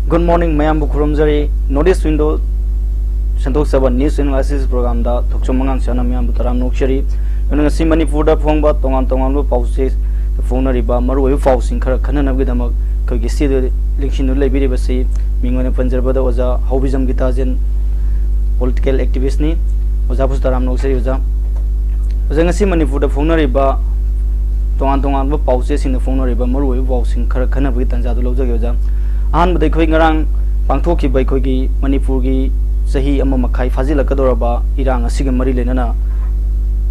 Good morning, Mayam Bukuramjari. Notice window Santok Saba News Analysis Program da Tokchomangang Sana Mayam Butaram Nokshari. When I see Manipur da Pongba, Tongan Pauses, the phone riba, Maru Fausing Kanan of Gidamak, Kogisi, the Liction Liberi Basi, Mingwana Panjabada was a Haobijam Gitajen political activist ni, was Apostaram Noksari. Was I see Manipur da phone riba, Tongan Pauses in the phone riba, Maru Fausing Kanan with Tanzado. An but quick around Pangtoki by Kogi, Manipurgi, Sahi Amakai, Fazila Kadoraba, Irang, a Sigam Marilena,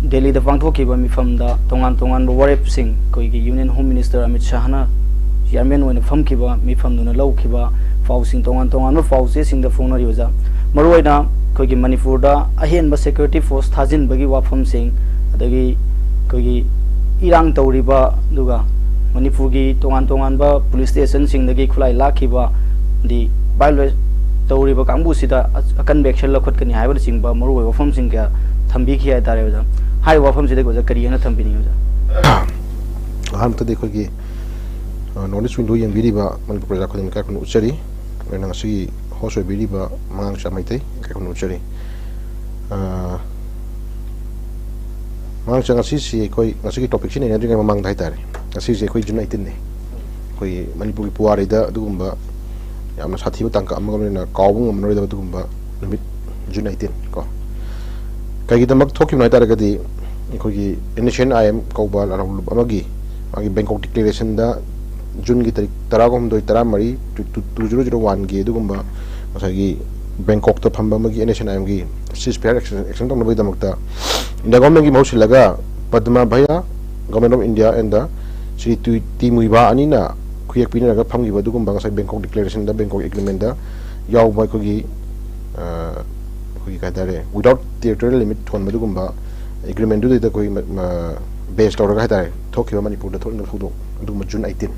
Delhi the Pangtoki by me from the Tongan Warep Singh, Kogi Union Home Minister Amit Shahana, Yarman when a Famkiba, me from the low Kiba, Fausing Tongan, Fauses in the phone user. Maruena, Kogi Manipurda, Ahen but security force Tazin Bagi Wapam Singh, Adagi Kogi Irang Tauriba, Duga. Manipurgi Tongan ba police station sing the Kulai Lakiba the Bible Toriba Kambusida a convection look can have a sing ba Muru from Singa Tambiki at Tareva. High Wafam Sida was a Korean Tambini. I'm to the Kogi. Knowledge window and Vidiba, Manipur Kakun Ucheri, when I see Hoso Vidiba, Machangcha Meitei, Kakun Ucheri. Machangcha Sisi, Nasi topic in every among Taitari. As is a quick united. We Manipuri Puarida, Dumba, Yamasati Tanka, Amagona, Kawum, Murida Dumba, united. Kagitamak talking like Taragadi, Initian I am Kobal and Amagi, Bangkok declaration da Jun Taragum do Taramari to 2001 G Dumba, Masagi, Bangkok to Pambamagi, Initian I am G, 6 pair action on the Vidamata. In the Gomagi Moshilaga, Padma Baya, Government of India and the Sri Timuiba Anina, Kuyak Pina Pangi Badugum Bangasai Bangkok declaration, the Bangkok agreement, Yao Baikogi without territorial limit to Madugumba agreement do the based or Gatari, Tokyo Manipur, the Total Fudo, do June 18.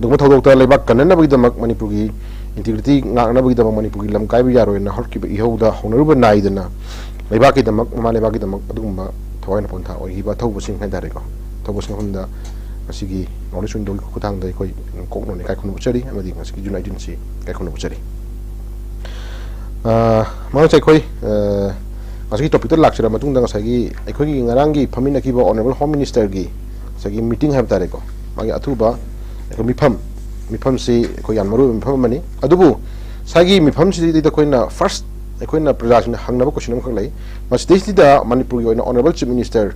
The Moto Labak Kanana with the Manipuri, integrity, Nana with the Manipuri, Lamkaibiaro, and Horki Yoda, Honorable Naidana, Labaki the Malabaki the Madumba, Toyana Ponta, or Hiba Tobusing Pentarico. Tobusing Honda, Asigi, knowledge window Kutang, the Kokno, Kakun Cherry, and the Asiki United Sea, Kakun Cherry. Manachakoi, Asiki topic to lecture Matunda Sagi, a quick Narangi, Pamina Kiba, Honorable Home Minister Gi, Sagi meeting have Tareko, Magi Atuba, Mipam si Koyan Maru and Pamani, Adubu, Sagi Mipam si the Koina first, a Koina production Hangaba question Kale, but this did the Manipur and Honorable Chief Minister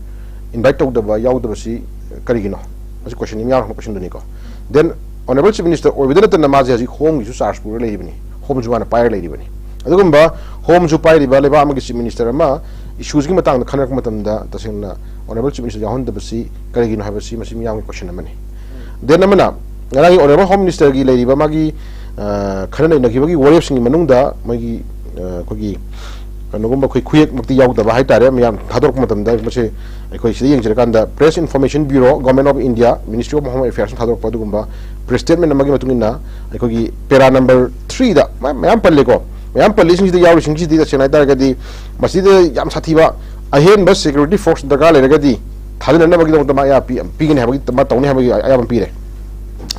invite the Yaudabasi Karigino. As a question in Yar question to Nico. Then Honorable Chief Minister or within the Namazi has home you search for Lady, home to one a pyre lady. Adugumba, home to Pyre Baleba Magisi Minister Ma, issues him a town the Kanakamatanda, the same Honorable Chief Minister Honda Basi, Karigino have a Simasim young question of money. Then Amana, Honorable Home Minister Lady Bamagi, Kanana Nagibagi, Warriors in Manunda, Magi Kogi. Nogumba quick Mukti Yaw the Bahitare, Miam Hadok Matam, Dace, a Press Information Bureau, Government of India, Ministry of Home Affairs, Hadok Padugumba, Press Statement Magamatuna, I could para number 3 that Mayampalego, Mayampa listens to the Yawish the Senatagadi, Masida Yam Sativa, I hear best security force the Gala Regadi, Talan never get the Maya, Pig and have the Matoni have a pire.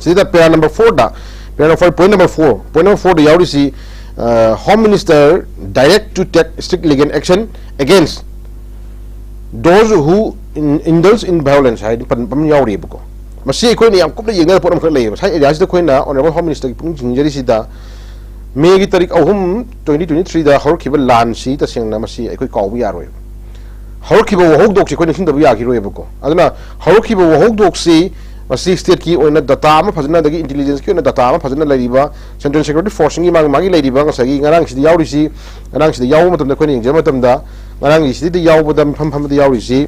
See that para number 4 da, para point number 4, point number 4 the Yawisi. Home Minister direct to take strict legal action against those who indulge in violence. I didn't Yauri Buko. Masi Queen, I'm completely younger for them. I asked the Queen, Honorable Home Minister Jerisida, May Tarik Ohum 2023, the Horkiba land seat, the same Namasi, I could call we are. Horkiba Hog Dogs, equation the Viaki Rebuko. I don't know, Horkiba Hog Dogs see. Masi state ki o na data ma phajna dagi intelligence ki o na data ma phajna laiba central security force ngi magi laiba ngasagi ngarang si yauri si ngarang si yaw matam da khoni exam matam da ngarang si di yaw badam pham da yauri si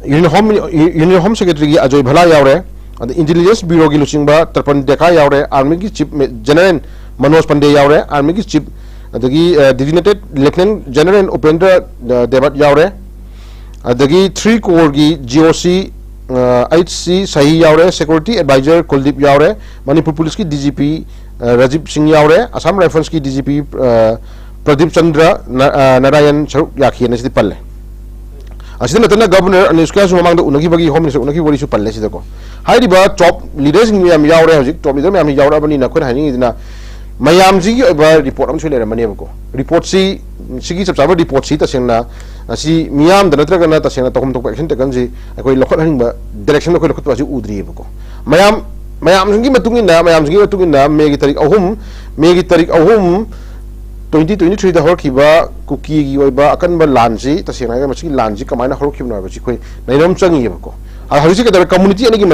union home secretary gi ajoy bhala yawre and intelligence bureau gi luchingba tarpan dekha yawre army gi chief general manoj pandey yawre army gi chief adagi designated lieutenant general upendra devat yawre adagi 3 corps gi GOC HC Sahi Yaure, Security Advisor Kuldip Yaure, Manipur Police ki DGP Rajiv Singh Yaure, Assam Rifles ki DGP Pradeep Chandra Narayan Saruk Yakhi Nasi Palle. asida natana governor anuska su mamang da unagi bagi home minister unagi wari su palle sida ko haidi ba top leaders ngi yam yawre hojik top leader yam yawra bani na khon hani dina mayam ji gi ba report am chule mane ko report si sigi chap chaba report si ta sengna asi miyam da natra kana ta sengna tokom tok action te kanji akoi lokhot haning ba direction ko lokhot ba ji udri ko mayam ngi matungina megi tarik ahum 2023 da horkiba cookie gi oiba akan ba lanji ta sengna ga machi lanji kamaina horkim na ba chi khoi nainom changi ko a hausi ke da community ani gi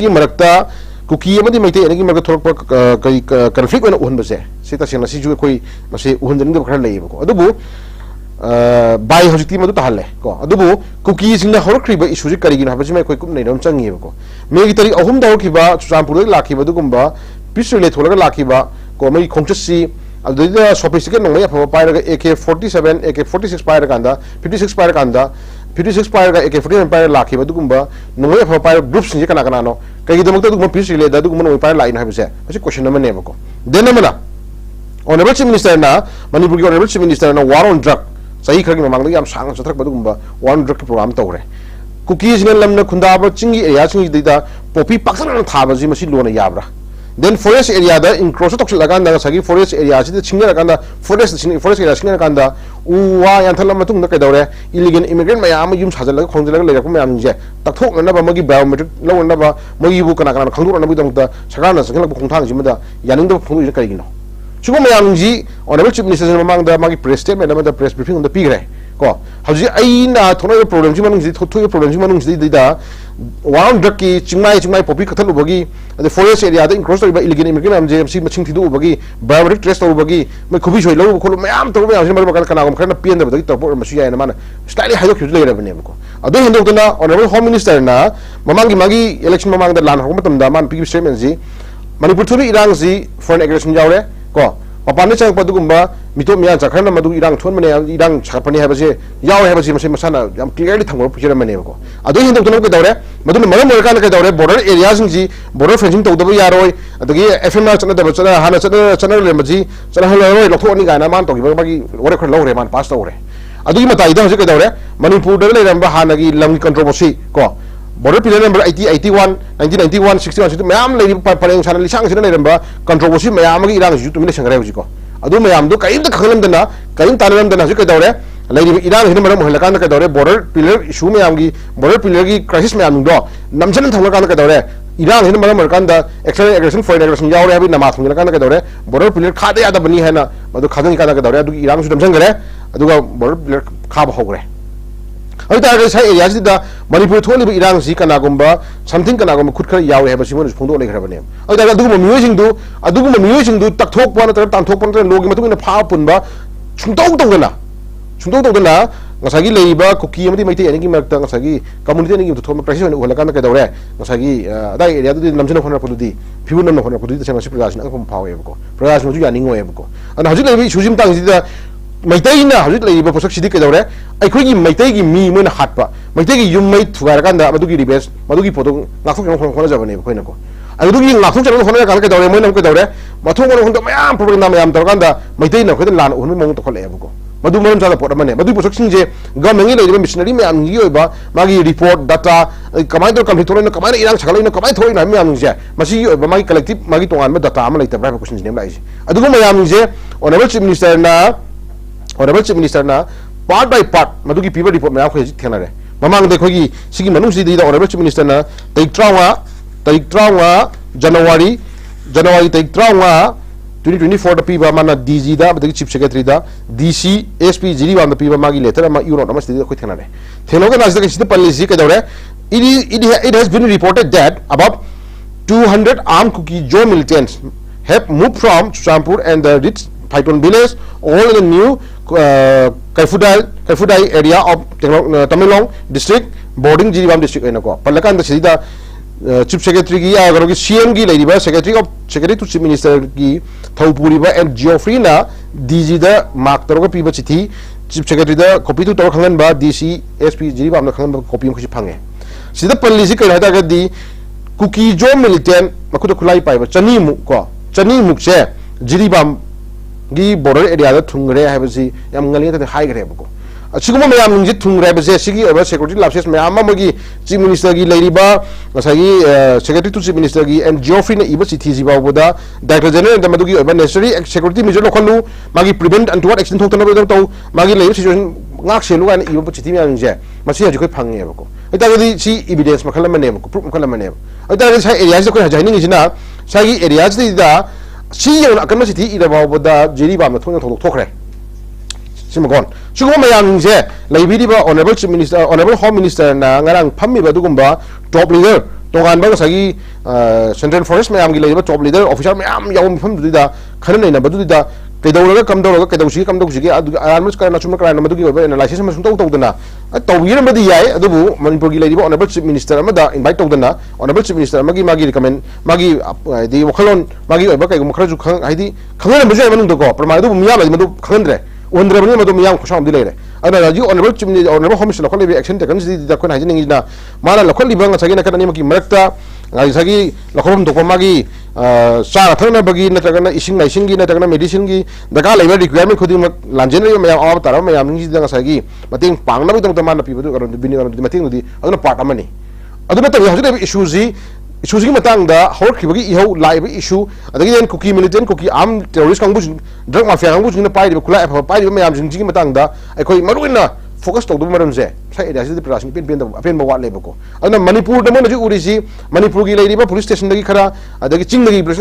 marakta cookie amadi maite ani gi marakta thorok kai conflict ona uhun ba se ta sengna si ju khoi mase uhun den da khara lei ko adubu bai hojikti madu tahalle ko adubu cookie singna horkri ba issue ji kari gi na ba ji mai khoi kum nainom changi ko megi tari ahum da horkiba champur lakhi ba dugumba pisule tholaga lakhi ba ko mai khongchasi adida sophisticated no ya pa paira AK47 AK46 paira kanda 56 paira kanda 56 paira ga AK47 paira lakhi badugumba no ya pa paira groups ni kana kana no kai gidamukta dugumba pisile da dugumba no paira line habise basi question number ne bako then namana honorable chief minister na manipur gi honorable chief minister na war on drug sahi khagi mamang yam sang chathak badugumba war on drug program tawre cookies ngal lamna khunda ba chingi area chingi dida popi paksana thaba ji masi lona yabra then forest area da encroach tok laganda sagi forest area si chinga laganda forest area chinga laganda uwa yan thalam matung da kaidore illegal immigrant mayam yum sajal khongjala lerak mayam je takthok na ba magi biometric law na ba magi bu kana kana khangdur na bi dong da sagana sangla bu khongthang jimada yaning da khongdu kai gino chugo mayam ji honorable chief minister mamang da magi press statement da press briefing da pigre ko haji aina thona problem ji manung ji thoi problem ji manung ji da one drug ki chingmai popi kathalu bagi the forest area da encroach ba illegal immigrant am je si maching thidu bagi biometric trace to bagi mai khubi soi lo kholo mayam to ba mar ba kana gam khana pien da bagi to por masu ya na mana style hayo khju le rabne ko adu hindu na honorable home minister na mamang magi election mamang da lan hom tam da man pi statement ji manipur thuri irang ji foreign aggression jawre ko papane chang padugumba mito miya chakhana madu irang thon mane irang chapani ha baje yaw ha baje mase masana yam clearly thangor pujera mane ko adu hindu to ke dawre madu maram mer kan ke dawre border areas ji border fencing to daba yaroi adagi fmr chana daba chana hana chana le maji chana haloi lokho ni gana man to gi bagi ore khon lawre man pass tawre adu gi mata ida ke dawre manipur da le ramba hana gi lam controversy ko border pillar number 80 81 1991 61 mayam lady pareng chana li sang sina le ramba controversy mayam gi irang ju tumile sangre ji ko adu mayam do kaim da khanglam dana kaim tanam dana ju ke dawre lady irang hina maram hela kan ke dawre border pillar issue mayam gi border pillar gi crisis mayam do namjan thangla kan ke dawre irang hina maram kan da external aggression foreign aggression yaw re na ma thungla kan ke dawre border pillar khade ya da bani hena adu khadang ka da ke dawre adu irang su damjang gare adu ga border pillar khaba hogre ai ta ga sai area da manipur tholi irang si kana gumba something kana gumba khut khar yawe ha basi mon phongdo le kharabane ai ta ga dugum miyoi sing du takthok pa na tan thok pa na logi matung na pha punba chungtong dona ngasagi leiba cookie amadi maite ani gi makta ngasagi community ani gi thoma crisis ne hola kana ka dawre ngasagi dai area du namjana khona pududi phibun namna khona pududi chama sipras na pom phawe ko pras mo ju ya ningo ko ana hajik leibi sujim tang ji da Meitei na hajit leiba posak sidi ke dawre aikoi gi meitei gi mi moina hatpa meitei gi yum mai thugar kanda madugi ribes madugi photo ngakthok jang khona jabane koina ko adugi ngakthok jang khona kan ke dawre moina ke dawre mathong mon honda mayam problem na mayam tarkanda meitei na khoi lan ohun mong to khole ko madu mon jala pot mane madu posak singje government gi leiba missionary mayam gi oiba magi report data kamai do complete thorina kamai irang chagalina kamai thorina mayam je masi gi oiba magi collective magi tongan ma data ama leita private question nem lai je adugo mayam je honorable chief minister na part by part madugi people report mayam khoi thena re mamang de khogi sigi manung si da honorable chief minister na tarik trawa January tarik trawa 2024 da piba mana DG da badagi chief secretary da DC SP jiri bam da piba magi letter ma euro namas de khoi thena re theno ga nas da kisi policy ka dawre it has been reported that about 200 armed cookie Joe militants have moved from Champur and the rich Python village all in the new Kaifudai area of Tamilong district boarding Jiribam district enako palakan da chief secretary gi agaro gi CM gi leiba secretary to chief minister gi Thaupuri ba and Geoffrey na DG da mark taro pi ba chithi chief secretary da copy to taro khangan ba DC SP Jiribam na khangan ba copy ko chi phange sida policy kai hata ga di cookie Joe militant makuda khulai pai ba chani mu che Jiribam gi border area da thungre ha basi yam ngali ta hai gre ko सिगुम मैम निजे थुंग्राबसे सिगी ओबा security lapses मैम अमगी chief minister की लेरिबा मसागी सेक्रेटरी टू चीफ मिनिस्टर की एंड जियोफ्री ने इबा चिठी जिबावदा डायरेक्टर जनरल द मदुगी ओबा नेसेसरी सिक्योरिटी मेजर लोखलु मागी प्रिवेंट अनटुवर्ड एक्शन थोक्तना बदो तो मागी लेब situation ngak selu kan ibu चिठी मैम जे मसी हजु कोई फंगे बको इतागदी सी एविडेंस मखल मने बको प्रूफ मखल मने इतागदी सा एरिया से कोई हजाइनिंग जिना सागी एरिया से दा सी यन अकन चिठी इराबावदा जेरी बाम थोन थोक थोखरे सिमगोन सुगम मैम जे library honourable chief minister honourable home minister ना ngarang fammi ba dugumba top leader tongan ba sagi central forest ma'am की लेबा top leader officer मैम यावम फम दुदा खन नै ना बदुदा कदौरगा कमदौरगा कदौसी कमदौसी आरामस करना चुम करना मदुगी एनालिसिस में सुंतौ तौदना तौगिर मदि याय अदुबु मणिपुर की लेबा ऑनरेबल चीफ मिनिस्टर अमदा इनवाइट तौदना ऑनरेबल चीफ मिनिस्टर मागी मागी रिकमेंड मागी दि वखलोन मागी ओबा कई मखरजु खं हाइदि खंगन बजे मनु दको प्रमाण दु मिया ला मदु खंगनद्रे ओनद्रे मदु मिया खुशाम दि लेरे अना जी honourable chief honourable home minister लखल लेबा एक्शन टेकन दि दा कोन हाइजिनिंग इना माना लखल लिबा ngसagi na kanani maki marakta ngसagi लखम दको मागी चा थना बगी नत्रगना इसिंग नाइसिंग की नत्रगना मेडिसिन की दका लेबर रिक्वायरमेंट खुदी लांजेन मैम आब तारा मैम ngसagi मतेंग पांगना बदंग तमा नपीबदु गरन बिनि गरन मतेंग दी अदुना पार्ट अमनी अदुना तबि हजु इशू की मतंग दा होरखिबगी इहौ लाइब इशू अदगी then Kuki militant Kuki arm terrorist कांगबु ड्रग माफिया कांगबु जिंग पाइब खुला एफ पाइब मैम जिंग मतंग दा अखोई मरुइना फोकस तौदु मरम जे साइ एरिया से प्रशासन पेन अपेन बवा लेबको अदना मणिपुर दमो नजु उरिसी मणिपुर की लेरिबा पुलिस स्टेशन दगी खरा अदगी चिंग दगी पुलिस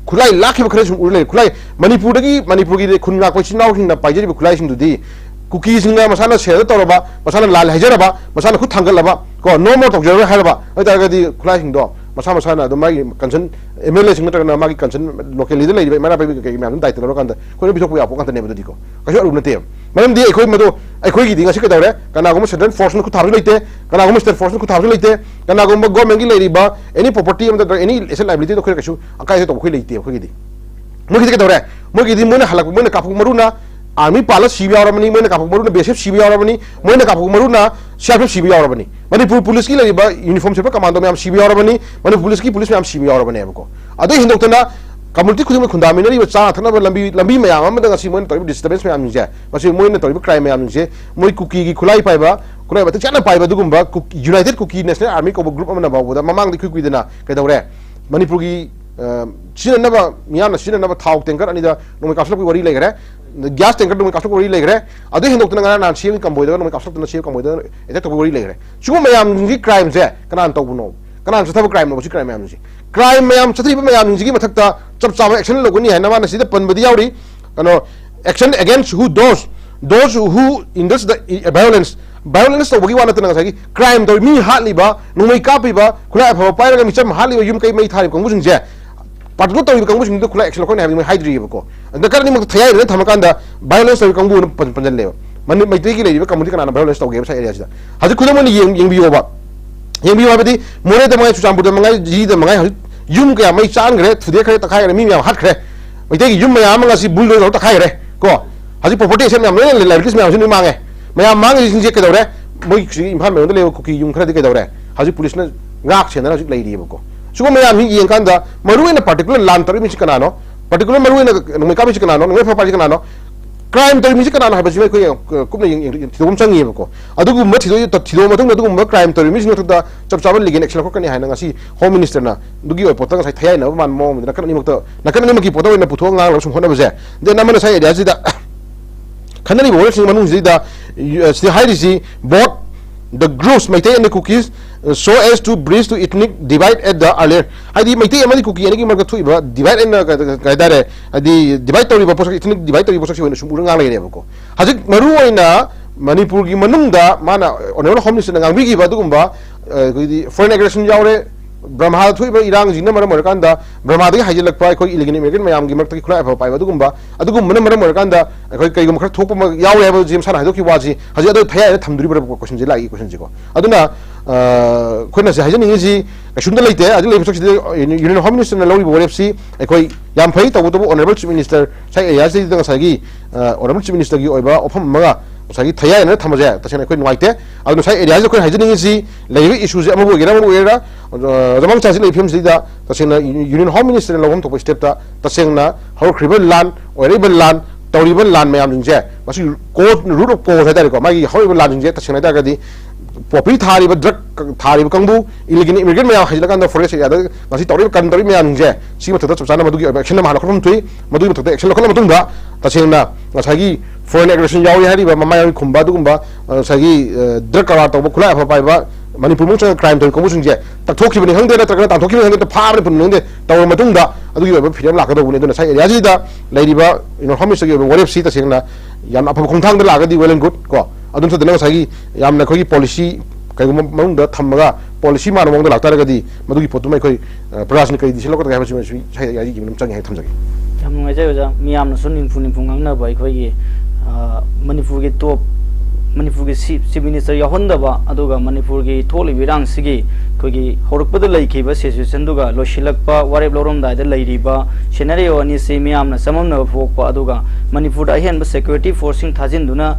खुलाई लाखिब खरा सुम उरले खुलाई मणिपुर की खुनगा को चिनाव हिंग पाइजरी खुलाई सिंग दुदी कुकी सिंगा मसाला शेयर तौरबा मसाला लाल हैजरबा मसाला खुद थांगलबा को नो मोर तौजर हारबा अदागदी खुलाई सिंग दो मसा मसाना दो मागी कंसन एमएलए सिंग तकना मागी कंसन लोकल लीडर लेबा मारा पे के मैम दायित्व लो कांदा कोइ बिथोक यापो कांता नेबदि को कसो अरु नते मरम दि एखोइ मदो एखोइ गी दिंगा सिक दौरे कनागुम सेंट्रल फोर्स न खुथाबु लेते कनागुम स्टेट फोर्स न खुथाबु लेते कनागुम गवर्नमेंट की लेरिबा एनी प्रॉपर्टी अम एनी एसेट लायबिलिटी तो खोइ कसु अकाय तो खोइ लेते खोइ गी मोगी के दौरे मोगी दि मोने हलक मोने कापु मरुना आर्मी पाला सीबी आवरबनी मोने कापु मरुना बेसेफ सीबी आवरबनी मोने Kapu मरुना CRPF CB आवरबनी Manipur police की लेरिबा यूनिफॉर्म सेपा कमांडो में सीबी आवरबनी मणिपुर पुलिस में सीबी आवरबनी बको अदो हिंदोक्तना कम्युनिटी खुद में खुंदामिनरी चा थना लंबी मैम अमदंग मोन तौर डिस्टर्बेंस मैम जे मसी मोन तौर क्राइम मैम जे मोई कुकी की खुलाई पाइबा खुलाई बत चाना पाइबा दुगुंबा यूनाइटेड कुकी नेशनल आर्मी को ग्रुप अमना बाबुदा ममांग दि खुकुइदना कदौरे मणिपुर की सिननबा मियाना सिननबा थाव टैंकर अनिदा नोमे कासलक वरी लेगरे गैस टैंकर नोमे कासलक वरी लेगरे अदो हिंदोक्तना ngana ना सेम कंबोइदा नोमे कासलक सेम कंबोइदा एटा तो वरी लेगरे सुगु मैम की क्राइम जे कनान तौबुनो कनान सथब क्राइम नो क्राइम मैम जी क्राइम मैम सथरिबा मैम जी की मथक्ता चप चाबा एक्शन लोगनी है नवा नसीदा पनबदी यावरी कनो action against who those who Indus the violence तो बगी वाला तना सगी क्राइम तो मी हालिबा नुमै कापिबा खुला फ पाइरगा मिचम हालिबा युम कै मै थारि कंगु जे पाटलो तो कंगु सिंग खुला एक्शन लोखन है हाइड्री बको दकरनि मक थयाइ रे थमकांदा violence तो कंगु पंजन ले मन मैत्री की लेबा कम्युनिटी कनाना violence तो गे सा एरिया सिदा हजि खुदमनि येंबियोबा येंबियो हाबदि मोरे दमगाय सुचामपुर दमगाय जी दमगाय युम क्या मै चानग्रे थुदे खरे तखाय मी म्याम हाटख्रे मैते युम म्याम ngasi बुलडोजर तखाय रे को हजि प्रॉपर्टी एसेट म्याम ले लाइबिलिटीज म्याम सिनि मांगे मैम मांग जिंजे केदौरे मै इम्फाल मेन ले कुकी युम खरदि केदौरे हजि पुलिस न गाक सेना हजि लेरिबको सुगो मैम ही येंकांदा मरुएना पर्टिकुलर लान तरि मिसि कनानो पर्टिकुलर मरुएना नोमेका मिसि कनानो नोमे फपाजि कनानो क्राइम तरि मिसि कनानो हबजि मै कोइ कुपने थिदोम चंगिबको अदुगु म थिदो मथुंग अदुगु क्राइम तरि मिसि नथुदा चप चाबल लिगेन एक्शन खकनि हायना ngasi होम मिनिस्टर ना दुगी ओइ पोतंग साइ थयाइ न मान मो नकन निमक पोतो न पुथो ngang सुम होना बजे दे नमन साइ एरिया जिदा खननी बोर्ड सिंग मनु जिदा सी हाइरिसी both the groups Meitei and the cookies so as to bridge to ethnic divide at the earlier hadi Meitei amadi cookie ani marga thuiba divide and gaidare hadi divide tori bapos ethnic divide tori bapos wena sumur ngang lai rebako hajik maru oina manipur gi manungda mana onero homeless na ngang bi gi ba dugumba foreign aggression yaure ब्रह्मा थुइबा इरांग जिना मरम मरकांदा ब्रह्मा दि हाइजलक पाइ कोइ इलिगन immigrant मयाम गी मरतकी खुला F पाइ दुगुंबा अदुगुम मन मरम मरकांदा कोइ कई गुम खर थोप म याव याव जिम साना हाइदो की वाजी हजि अदो थया थमदुरि बर क्वेश्चन जे लागी क्वेश्चन जिको अदुना खोना से हाइजन इंगी कसुंदा लेते अदि लेबसक यूनियन होम मिनिस्टर न लौरि बोरेफसी कोइ याम फै तबु तबु ऑनरेबल चीफ मिनिस्टर साइ या से दंग सागी ऑनरेबल चीफ मिनिस्टर की ओइबा ओफम मगा सागी थया न थमजे तसेना कोइ नुवाइते अदु साइ एरिया जे कोइ हाइजन इंगी लेबि इशू जे अमबो गेरा मबो गेरा जमंग चासी लेफिम सिदा तसेना यूनियन होम मिनिस्टर लौहम तो स्टेप ता तसेंगना हौख्रिबल लान ओइरिबल लान तौरीब लान मैम जे रूट ऑफ कोज है मागी हौरीब लान जे तसेंग है पॉपी थारीब ड्रग थारीब कंबू इलीगल इमिग्रेंट मैम हजलकान फॉरेस्ट एरिया तौरीब कन तौरीब मैम जे चपचाना एक्शन हालखम थी मधुद एक्शन लौखल तसेंगना फॉरेन एग्रेशन यावी ममाई खुब ड्रग कवार तब खुला पाइब मनपुर मुझ क्राइम तौर कंबूजे तथोखिबनी खंगे नत्रग ताथोखिबनी खंगे फाबनी पुनंगे तौर फिल्म लाकदबने एरिया होमिसगी वरेपसी तसेंगना अफब खोंथांग लागदी वेल एंड गुड को अदुम सदन पॉलिसी कईगुम थमगा पॉलिसी मान मौद लातारगदी मधुगी पोतुम प्रजासन कई दिशलोक चंगे थमजगे मियामनसु निंफु निंफु ngangnaba aikoigi manipur gi top manipur gi chief minister yahondaba aduga manipur gi tholi birang sigi koigi horukpada laikhiba situation duga losilakpa warep lorom dai da lairiba scenario ani se miyamna samamna phokpa aduga manipur da ahenba security forcing thajinduna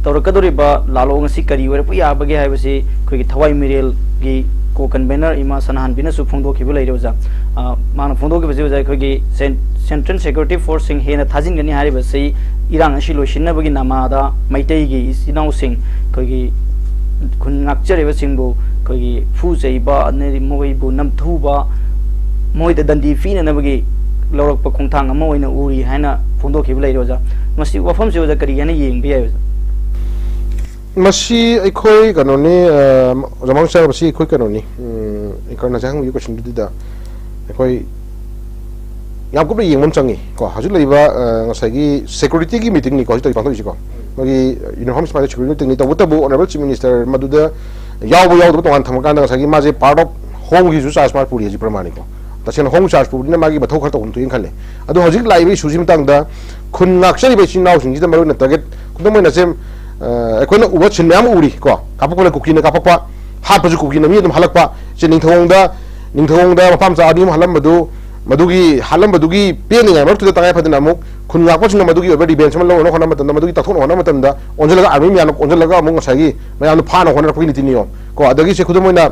तौरकदोरिबा लालोंग सी करी वर पुया बगे हाइबसी कोई थवाई मिरेल की को convener इमा सनहान बिना सु फोंदोखिबो लेरोजा माना फोंदोखिबो जे कोई सेंट्रल सिक्योरिटी फोर्सिंग हेना थाजिन गनी हारिबसी इरांग असि लोसिनबगी नामादा मैतेई गी इनाउ सिंह कोई खुन नाक्चरेबा सिंहबो कोई फुजैबा ने मोइबो नमथुबा मोइदा दंदी फिननबगी लौरकपा खोंथांग अमा ओइना उरी हाइना फोंदोखिबो लेरोजा मसी वफम से ओजा करी हाना येंग बियाय मसी अखोई कनोनी जमांगचा मसी अखोई कनोनी इकरना जांग यु क्वेश्चन दिदा अखोई याम को येंगम चंगी को हजु लइबा ngसागी सिक्योरिटी की मीटिंग नि को हजु पांथो इसिको मगी यूनिफॉर्म स्पाइड सिक्योरिटी नि तबु तबु ऑनरेबल चीफ मिनिस्टर मदुदा याव तोंगान थमकान ngसागी माजे पार्ट ऑफ होम की चार्ज मार पुरी हजि प्रमाणिक को तसेन होम चार्ज पुरी मागी बथौ खर तोन तुइन खले अदु हजि लाइबे सुजिम तांगदा खुन नाक्सरि बे चिनाव सिंग जिदा मरुन टारगेट कुदमैना सेम अखोना उबा छिन मैम उरी को कापकोला कुकी न कापपा हापजु कुकी न मी दम हलकपा जे निंथोंगदा मपाम चा आदि हलम मदुगी हलम बदुगी पेनिंग मर तुदा तंगाय फदना अमुक खुन गापसिन मदुगी ओबे डिफेंस मन लो होना मतन मदुगी तथोन होना मतन दा ओंजलगा आर्मी म्यान ओंजलगा अमुक ngसागी मैम फाना होना पकि नीति नियम को अदगी से खुदमैना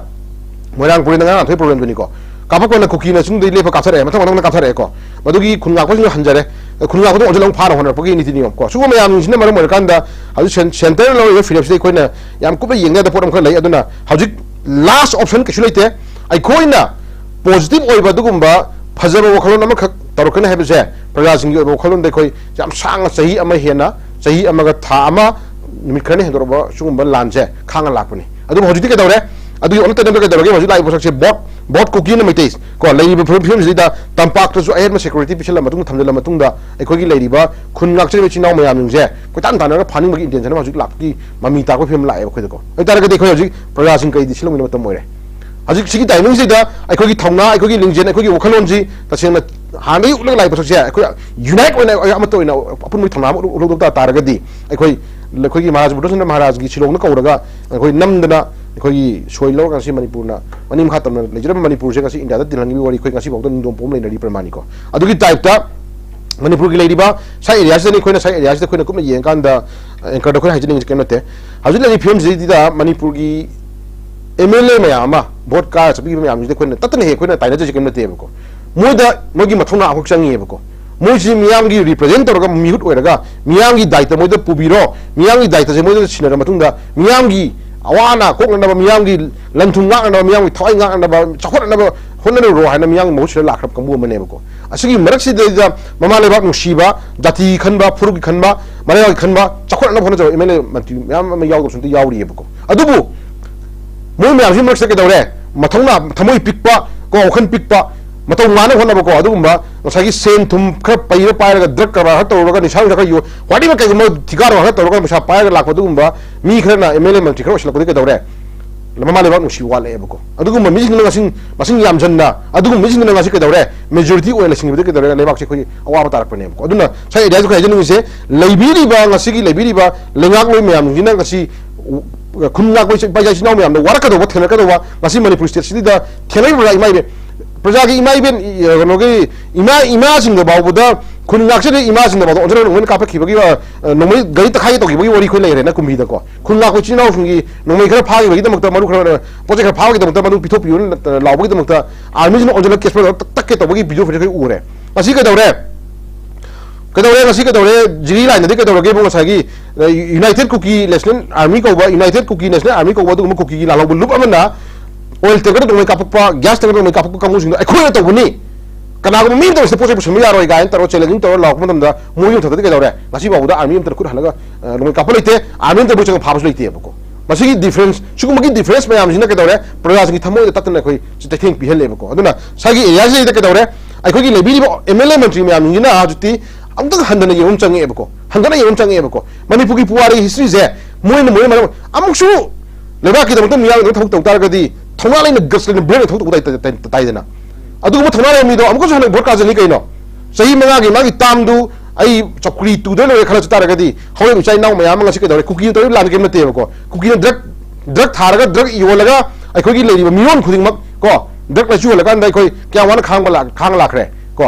मोरांग पुरी नंगा थै प्रॉब्लम दुनी को कापकोला कुकी न सिंग दैले काथरे मथं मथं काथरे को मदुगी खुन गापसिन हंजरे खुनगा को ओजलंग फाना होना पकि नीति नियम को सुगम याम सिने मरम मरकांदा हजि सेंटर लो फिलिप्स दे कोइना याम कुबे येंगा द पोरम ख लै अदुना हजि लास्ट ऑप्शन केसु लैते आई कोइना पॉजिटिव ओइबा दुगुंबा फजब वखलोन अमा खक तरुकन हेबसे प्रजासिंग वखलोन दे कोइ याम सांग सही अमा हेना सही अमागा था अमा निमित खने हेदरबा सुगुंबा लानसे खांगा लापनि अदु हजि के दौरे अदु ओन तदम के दौरे हजि लाई बसक से बोट कुकी न मिटेस को लेरिबा फिल्म जिदा तंपाक तो अहेड में सिक्योरिटी पिछला मतुंग थमजला मतुंगदा एखोगी लेरिबा खुन नाक्चे बेचिनाव मयाम नुजे को तान तानरा फानिंग बगी इंटेंशन हजि लापकी ममी ताको फिल्म लाए खैदको ए तारगा देखो हजि प्रजासिंग कई दिसिलो मिन मतम मोरे हजि सिगी टाइमिंग जिदा एखोगी थौना एखोगी लिंजेन एखोगी वखलोन जि तसेंना हानै उलग लाइ बसक से एखो यूनाइट ओइना अमत ओइना अपन मि थौना उलगदा तारगदी एखोई एखोगी महाराज बुद्धसन महाराज की सिलोंग कौरगा एखोई नमदना अखोई सोइलो गासी मणिपुरना मनिम खातम लेजर मणिपुर से गासी इंडिया दिलंगी वरी खोई गासी बौद निदोम पोम लेनरी प्रमाणिको अदुगी टाइपटा मणिपुर की लेरिबा साइ एरिया से खोइना साइ एरिया से खोइना कुम यें कांदा एंकर दखोइ हाइजिनिंग केनते हाजिल लेरि फिल्म जिदिदा मणिपुर की एमएलए मयामा वोट का सबी मयाम जिदे खोइना ततने हे खोइना ताइना जे केनते बको मोइदा मोगी मथौना अखोक चंगी बको मोइजी मियामगी रिप्रेजेंट तोरगा मिहुट ओइरगा मियामगी दायित्व मोइदा पुबिरो मियामगी दायित्व जे मोइदा सिनरा मतुंगा मियामगी अवाना कोकनबा मियामगी लंथुंगा मियामगी थवाई गांगनबा चखोनबा होननो रो हाना मियाम मोछले लाखरब कंबु मनेबको असगी मरक्सी देजा ममा लेबाक नुसीबा जाति खनबा फुरुगी खनबा मरेगा खनबा चखोनना फोन जो एमएलए मंत्री मियाम याव सुनति यावरियबको अदुबु मोय मियामजी मरक्से के दौरे मथौना थमोय पिकपा को ओखन पिकपा मतौ माने होनबको अदुगुंबा नसागी सेन थुम खर पैर पायरगा ड्रग करा ह तौरगा निसाउ जका यो वाडी म कई म थिगारो ह तौरगा मसा पायरगा लाखो दुगुंबा मी खरना एमएलए मंत्री खर ओसलको के दौरे लमा लेबा नुसी वाले बको अदुगुंबा मिजिंग मसिंग याम जन्ना अदुगुंबा मिजिंग नंगासी के दौरे मेजॉरिटी ओइल सिंग के दौरे लेबाक से खोई अवाब तारक पने बको अदुना साइ एरिया को हाइजनिंग से लेबिरिबा ngasiगी लेबिरिबा लेंगाक लोइ मयाम जिना ngasi खुनना कोइ बाजा सिनाव मयाम वारका दो थेना का दो ngasi मणिपुर स्टेट सिदा थेलै बरा इमाइबे प्रजा की इमा इबेन नोगे इमा सिंग बावबुदा खुन नाक्से इमा सिंग बावदो ओजर नोन कापा खिबगी नोमै गई तखाइ तोगी बगी वरी खोइ लेरे ना कुम्बीदा को खुन नाको चिनाव सुंगी नोमै खरा फागी बगी दमक्ता मरु खरा पोजे खरा फागी दमक्ता मरु पिथो पियो लावबगी दमक्ता आर्मी जिन ओजर केस पर तक्के तोबगी भिडियो फिर उरे असि के दौरे कदौरे ngasi कदौरे जिरी लाइन दे कदौरे के बंग सागी यूनाइटेड कुकी नेशनल आर्मी को यूनाइटेड कुकी नेशनल आर्मी को दुम कुकी लालो लुप अमना ऑयल तेगर दुम कापपा गैस तेगर दुम कापपा कामु सिंग अखोय तो बुनी कनागो मी तो पोसे पोसे मी यारो गायन तरो चैलेंजिंग तरो लाक मतम दा मोयु थदे कदौरे ngasi बाबुदा आर्मी तर खुद हलगा दुम काप लेते आर्मी तर बुचंग फाबस लेते बको ngasi डिफरेंस सुगुमगी डिफरेंस मयाम जिना कदौरे प्रजा संगी थमो ततन खै चिथिंग पिहले बको अदुना सागी एरिया जे कदौरे अखोगी लेबी एमएलए मंत्री मयाम जिना हाजुती अमतक हंदना येम चंगे बको हंदना येम चंगे बको मणिपुर की पुवारी हिस्ट्री जे मोय अमुकसु लेबा की दमत मिया थक तौ तारगदी थोना लेन गस लेन ब्रेन थक तौ ताइदना अदुगम थोना ले मिदो अमुकसु हन भोट काजनी कइनो सही मंगा की मागी तामदु आई चक्री तुदे ले खला तारगदी हवे मिचाई नाव मयाम ngasi कदरे कुकी तो लान गेम नते बको कुकी ड्रग थारगा ड्रग योलगा अखोगी लेरिबा मियोन खुदिंगमक को ड्रग लचु लगा अंदai खoi क्या वन खांग लाखरे को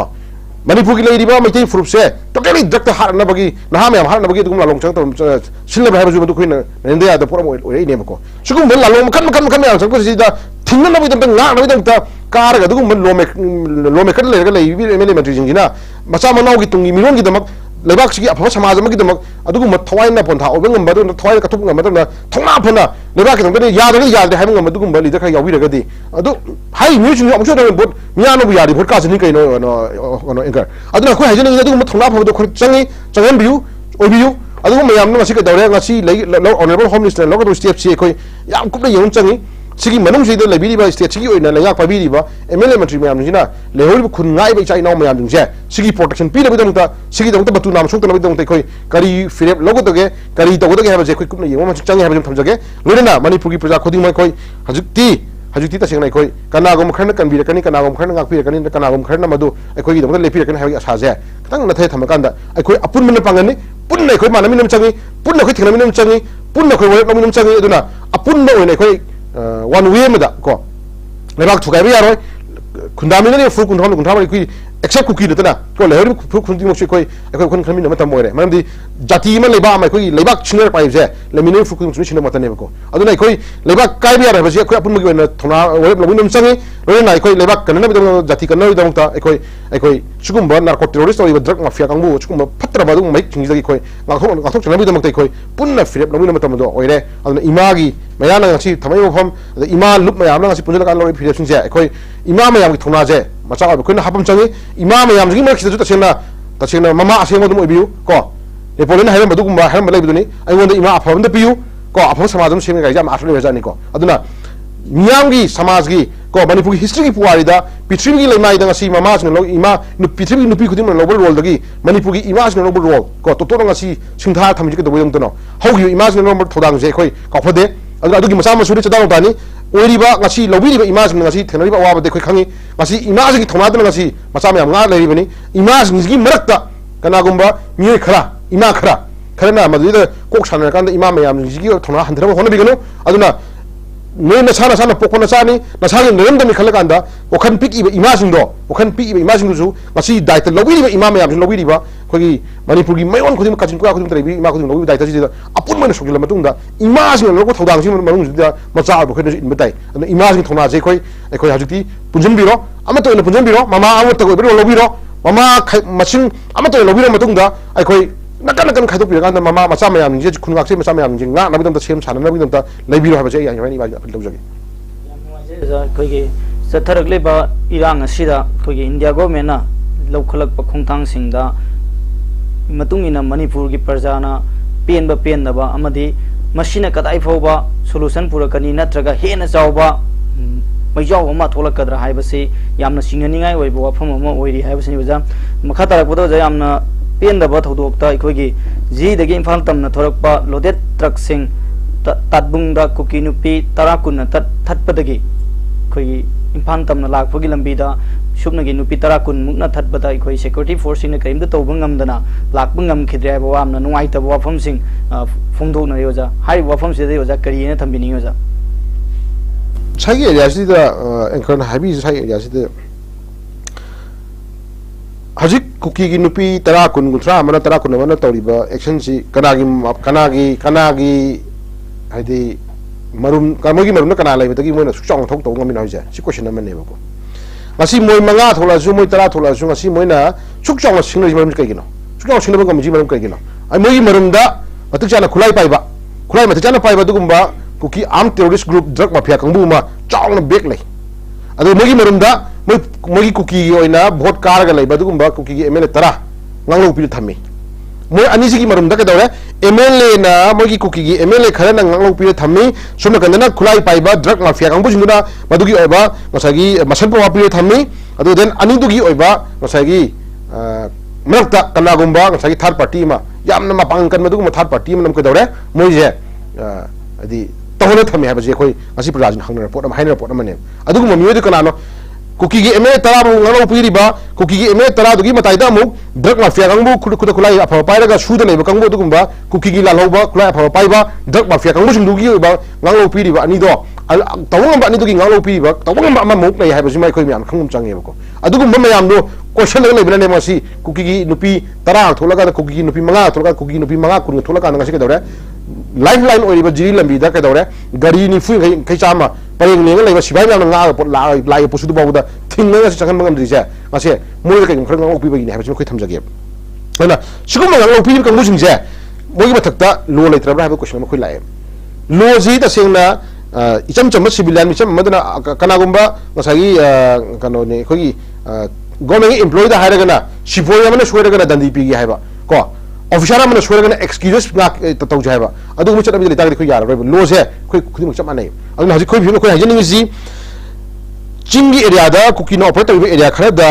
मणिपुर की लेरिबा मैथै फ्रुप से टोटली ड्रग हारना बगी नहा में हारना बगी दुगम लालों चंग तो सिल्ले भाई बजु मदु खिन नेंदे या द पोरम ओइ ने बको सुगुम बल लालों मखन मखन मखन या संग सिदा थिंगन नबि दम nga नबि दम ता कार ga दुगम लोमे कट लेगा लेबी एमएलए मंत्री जिंगिना मचा मनाव की तुंगी मिरोन की दमक लेबाक की अफा समाज की दमक अदुगम थवाइना पोंथा ओबंगम बदु थवाइ कथुप ngam बदु थोना फना लेबाक की दमक यादे हाइ ngam दुगम बलि दखा यावि रगदी अदु हाइ म्यूजिक अमसो दम बोट मियानो बु यादि भोट काजनी कइनो नो एंकर अदुना खो हाइजन दुगम थोना फबदु खो चंगन बियु ओबियु अदुगम मयाम ngasi के दौरे ngasi honourable home minister local state से कोई याम कुपले यम चंगी सिगी मनung से लेबिरिबा स्टेट सिगी ओइना लेया पाबिरिबा एमएलए मंत्री मयाम जिना लेहोल खुन ngai bai chai नाव मयाम जे सिगी प्रोटेक्शन पि लेबि दंता सिगी दंता बतु नाम सोक तनबि दंता खoi करी फिरेप लोगो तगे करी तगो तगे हाबे जे खoi कुपना यम मंत्री चंगे हाबे थमजगे लोरेना मणिपुर की प्रजा खुदिंग मै खoi हजुक्ति तसेंगना खoi कनागम खरना कनबिरकनी कनागम खरना गाकपिरकनी कनागम खरना मदु अखोगी दंता लेपिरकनी हाबे आशा जे खतंग नथै थमकांदा अखोई अपुन मन पांगनी पुन्ना खoi मानमी नम चंगी पुन्ना खoi थिंगनमी नम चंगी पुन्ना खoi वरक नम चंगी अदुना अपुन ओइना खoi वन वे में को लेबाक थुगाइबा यारोय खुंदामिने फुल कुंथाम की एक्सेप्ट कुकी नतना को लेहर फुल खुंदी मोसे कोई एखो खन खमी नमता मोरे मरमदी जाति म लेबा म कोई लेबाक छिनर पाइजे लेमिने फुल कुंथुनि छिनर मतने को अदुना कोई लेबाक काइबा यार बजे कोई अपन मगे थोना वेब लबुनम संगे लोना कोई लेबाक कनना बिदम जाति कनना बिदम ता कोई सुगुम नार्को टेररिस्ट और ड्रग माफिया कांगबु सुगुम फत्र बादु मै छिंजगी कोई गाथो चना बिदम कोई पुन्ना फिरेप लबुनम मतम दो ओइरे अदुना Imangi मयाना ngasi thamai mofam ima lup mayam ngasi punjala kan lori phirep singse khoi ima mayam ki thona je macha ba khoina hapam changi ima mayam ji ma khida tasena mama asengo dum obiu ko e polen hayam badu gumba hayam balai biduni ai wonda ima afam da piu ko afam samajam seme ga jam asle wajani ko aduna miyam gi samaj gi ko manipur history ki puari da pitrim gi leimai da ngasi mama sing lo ima nu pitrim nu pi khudim global role da gi manipur gi ima sing global role ko to ngasi singtha thamji ki do boyong to no hogi ima sing number thodang je khoi ka phode अदुगी मचा मसुरी चदाव तानी ओरिबा ngasi लबिरिबा इमाज ngasi थेनरिबा Baba दे खै खंगी ngasi इमाज की थोनाद ngasi मचा मयाम nga लेरिबनी इमाज निगी मरक्ता कनागुम्बा मिय खरा इमा Kharna मदुदा Coke Sanar कांदा इमा मयाम निगी थोना हंधरबा होना बिगनो अदुना ने नसाना पोकोना सानी नसागे नरमदम खलकांदा ओखन पिक इमा सिंदो ओखन पिक इमा सिंदुसु ngasi दायित्व लबिरिबा इमा मयाम लबिरिबा खोगी मणिपुर की मयोन खुदिम काचिन कुया खुदिम तरेबि इमा खुदिम लबि दायित्व सिदा अपुन मन सोगिला मतुंदा इमा सिंग लोको थौदांग सिंग मरुंग सिदा मचा बो खैन इन बताई अन इमा सिंग थौना जे खोई हजुति पुंजन बिरो अमतो इन पुंजन बिरो मामा अमत को बिरो लबिरो मामा मसिंग अमतो लबिरो मतुंदा खोई नकन खाइदो पिरगांदा मामा मचा मयाम जे खुनगाक से मचा मयाम जे nga नबिदम सेम साना नबिदम ता लबिरो हाबे जे यानि बानी बा अपल तौजगे खोगी सथरगलेबा इरांग असिदा खोगी इंडिया गवर्नमेंट ना लौखलक खोंथांग सिंगदा मतुंगिना मणिपुर की प्रजाना पेनबा अमदी मशीना कदाई फौबा सोल्यूशन पुरकनी नत्रगा हेना चावबा मैजाव अमा थोलकद्रा हाइबसे यामना सिंगनिंगाय ओइबो वाफम अमा ओइरि हाइबसे बजा मखा तारकबदो जा यामना पेनदबा थौदोक्ता अखोगी जी दगे इम्फाल तमना थोरकपा लोडेड ट्रक सिंग तदबुंगदा कुकी नुपी तरा कुन्ना थतपदगी खोगी इम्फाल तमना लाखपगी लंबीदा शुभनगी नुपी तरा कुन मुक्ना थतबदा अखोई सिक्योरिटी फोर्स सिंग करिमदा तौबा ngamdana लाखबा ngamखिद्रे हाइबा वामना नुंगाइतबा वाफम सिंग फोंदोकना योजा हाइ वाफम सिदे योजा करियना थंबिनी योजा छागी एरियासिदा एंकर हाइबी छागी एरियासिदा हजिक कुकी की नुपी तरा कुन गुथरा मना तरा कुन मना तौरिबा एक्शन सी कनागी हाइदि मरुम कामगी मरुम कना लाइबतगी मोना सुचांग थोक तौ ngami नाइजा सि क्वेश्चन अमने बको ngasi moi manga thola su moi tara thola su ngasi moina sukchang singroi mram kaigino सुना सिंगब गमजी मरम कइगिनो आई मोगी मरमदा मतक चाना खुलाई पाइबा खुलाई मतक चाना पाइबा दुगुम्बा Kuki arm terrorist group drug mafia कंबुमा चावना बेक लई अदो मोगी मरमदा मोगी कुकी ओइना भोट कारगा लई बदुगुम्बा कुकी एमएलए तरा ngang lo pi thami moi ani ji ki marum da ka dawre MLA na moi ki kuki gi MLA khara na ngang lo pi thami sumna kan na khulai pai ba drug mafia kang bu jinguna madugi oiba masagi masal pa pi thami adu den ani dugi oiba masagi marakta kana gumba masagi third party ma yamna ma pang kan madugu ma third party ma nam ka dawre moi je adi tawna thami ha ba je khoi asi prajin hangna report ma haina report ma ne adugu ma miyo de kana no Kuki की एमए तरा ngalo piriba kuki की एमए तरा दुगी मताइदा मु drug mafia कंगबु खुद खुलाई of पाइरगा सुद लेब कंगबु दुगुम्बा कुकी की लालौबा खुलाई अफ पाइबा ड्रग माफिया कंगबु सिंदुगी ओबा ngalo piriba ani do tawngam ani dugi ngalo piriba tawngam ama muk nei haiba simai khoi myam khangum changeba ko adugum mayam do question lag lebna ne masi kuki की nupi tara tholaga kuki की nupi manga tholaga kuki nupi manga kun tholaga ngasi ke dawre lifeline ओरिबा जिरी लंबी दा के दौरे गाड़ी नि फुइ खै चामा परेंग नेंग लेबा सिबाय नाम nga pot lai posudu babuda thingna si changan mangam dise ngase moi ka khang ngok pi bagi ne habsi khoi thamjage ana sigum ngam ngok pi ka musing je moi gi bathakta lo leitra bra ha question ma khoi lai lo ji ta sengna icham cham civilian icham madana kana gumba ngasagi kano ne khoi government employee da haira gana sipoya mane soira gana dandi pi gi haiba ko official man soira gana excuses na tau jaiba adu mu chadam ta khoi yar lo se khoi khudim cham anai adu haji khoi bhi khoi hajini ji चिंगी area दा cookie no operate तौबे area खरा दा